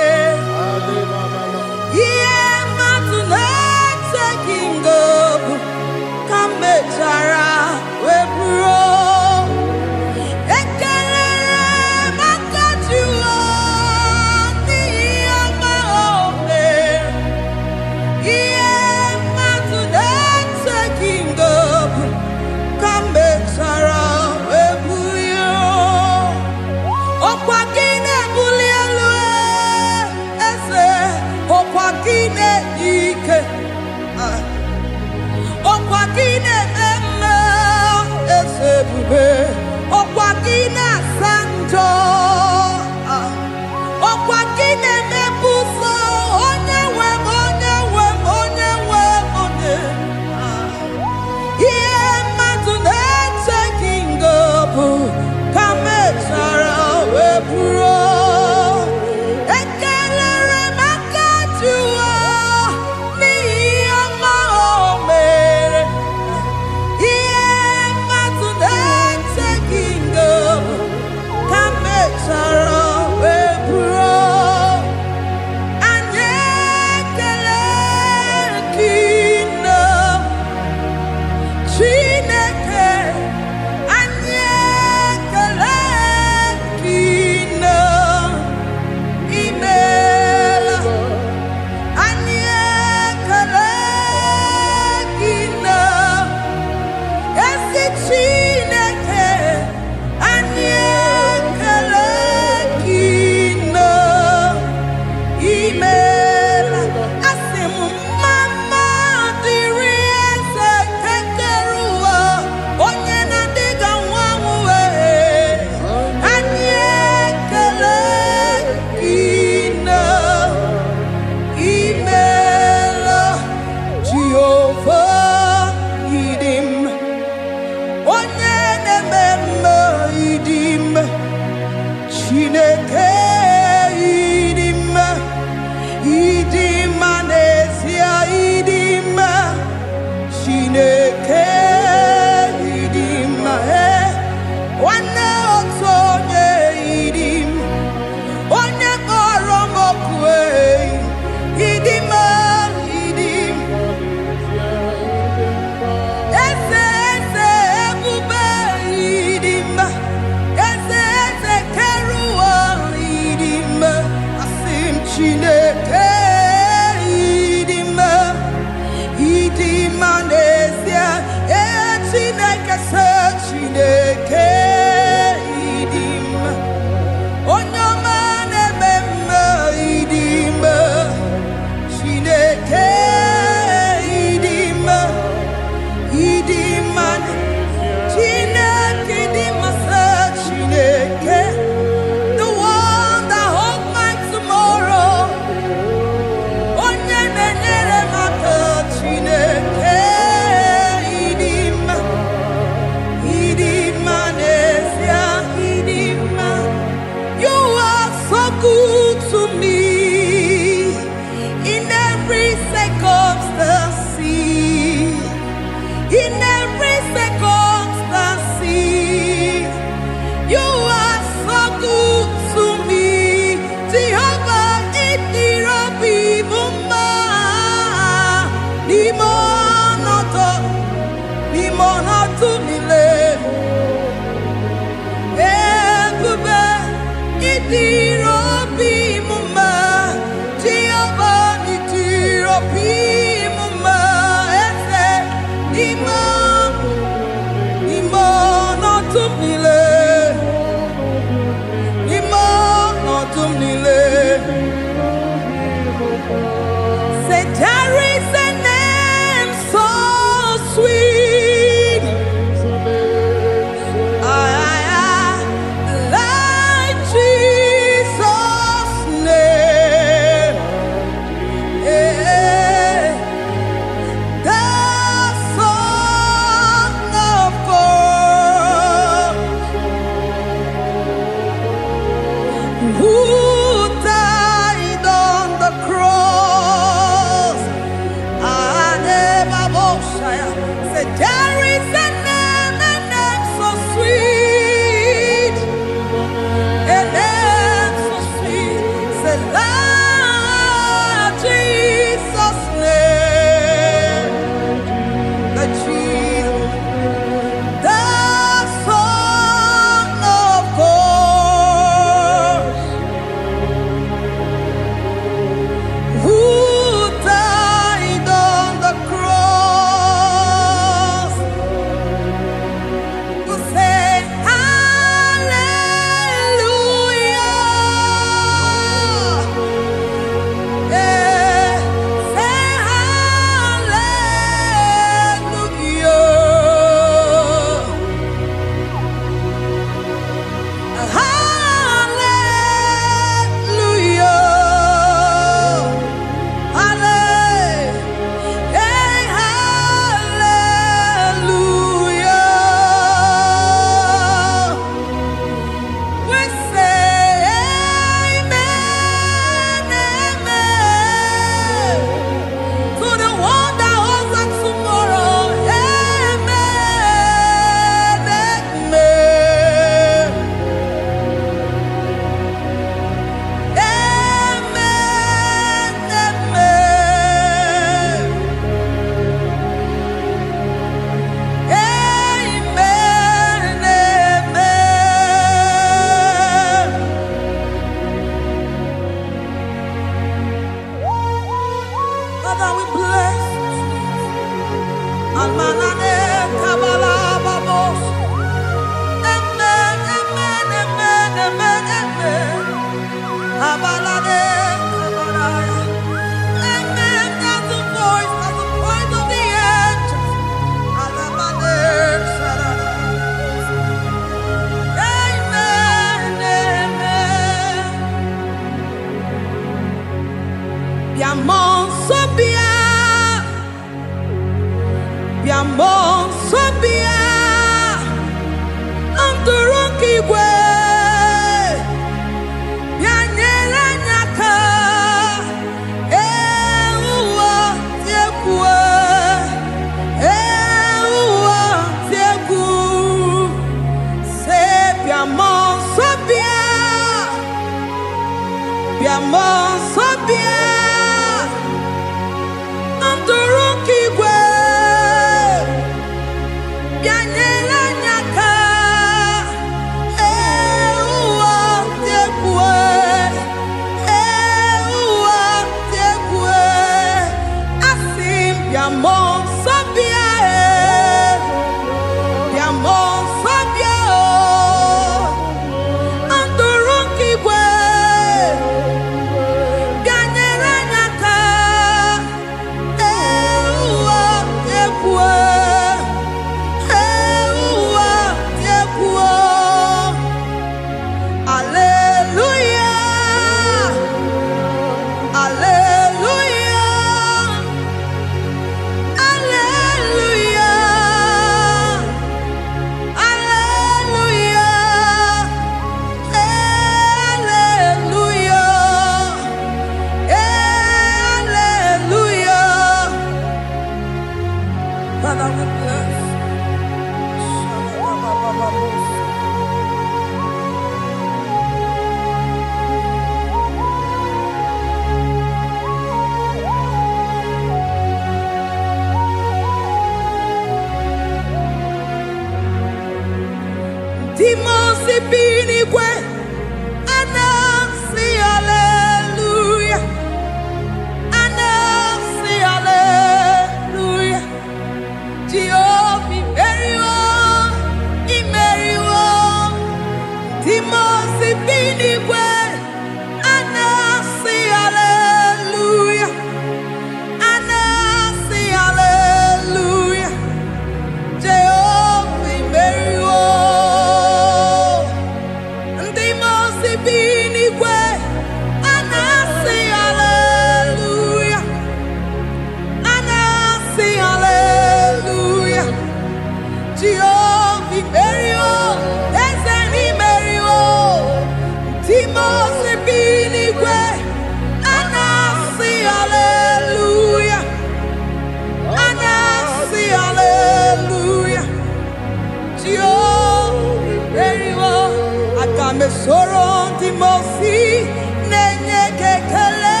Soron Timosi nenye kekele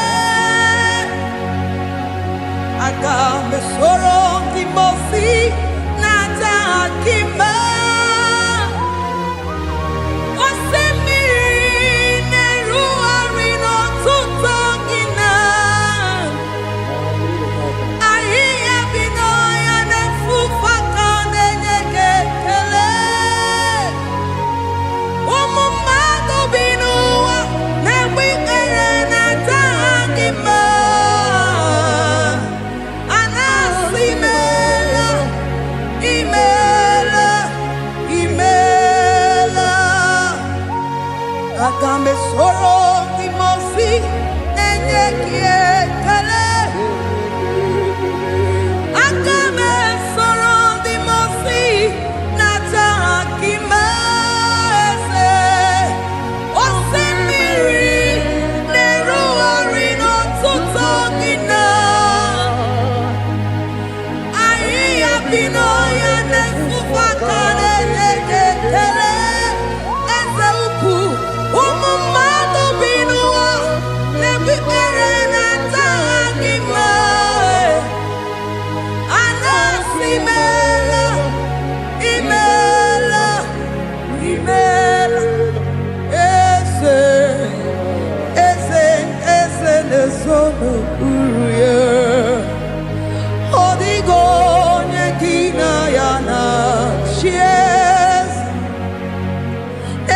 Agame soron Timosi nata akima Osemiri neruari no tutongina Ahiya binoya nefufaka nenye kekele Agame soro timosi nenye kiekele Agame soro timosi nata akima ese Osemiri neruari no tutogina Ahiya binoya nefufaka nenye kekele Eze upu Umumado binua nebi erena tagima anasimela imela ese nesono uruye odigo nyekina yana shies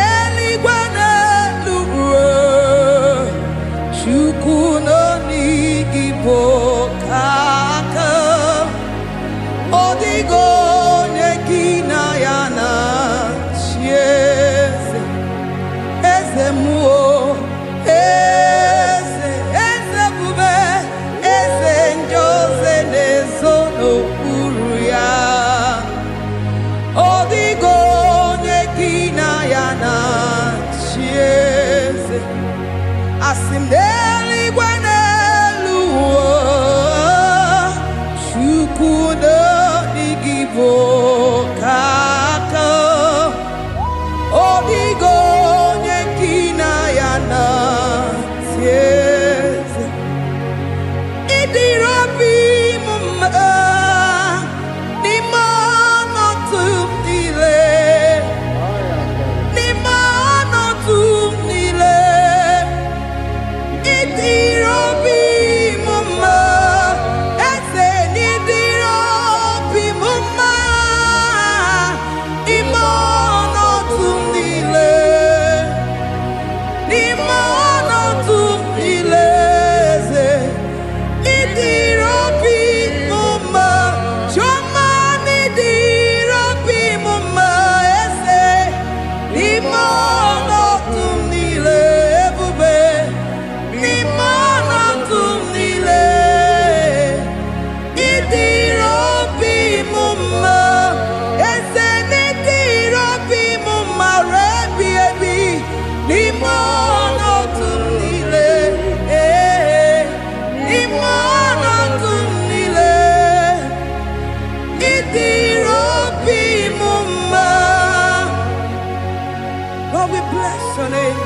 eligwana Chukuno IGBO kaka Odigo nekina yana chiese Eze muo Eze bube Eze njoze nezono uruya Odigo nekina yana chiese Asimdeli gwanelu Chukuno IGBO kaka Odigo nyekina yana tieze Idirobi mumma Nimano tumile Nimano tumile Idirobi mumma ese nidirobi mumma imono tumile ze idirobi mumma choma nidirobi mumma ese imono tumile bube Nimana tumile Idirobi mumma Ese nidirobi mumma Rebi ebi Nimana tumile Nimana tumile Idirobi mumma Lord, we bless your name.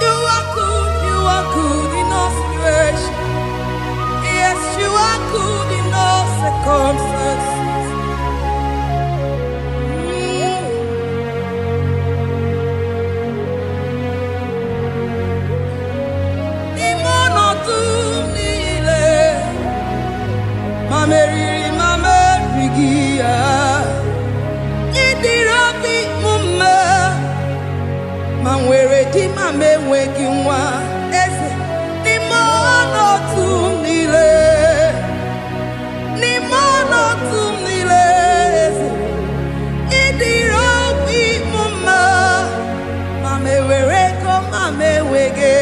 You are good in all situations. Yes, you are good in all circumstances. Imono tumile, mameri, gia. Idirobi mumma, ma nwere di ma m enweghị nwa eze n'ime ọnọdụ m niile eze ịdịrị obi m mma ma m ewere ego ma m enweghị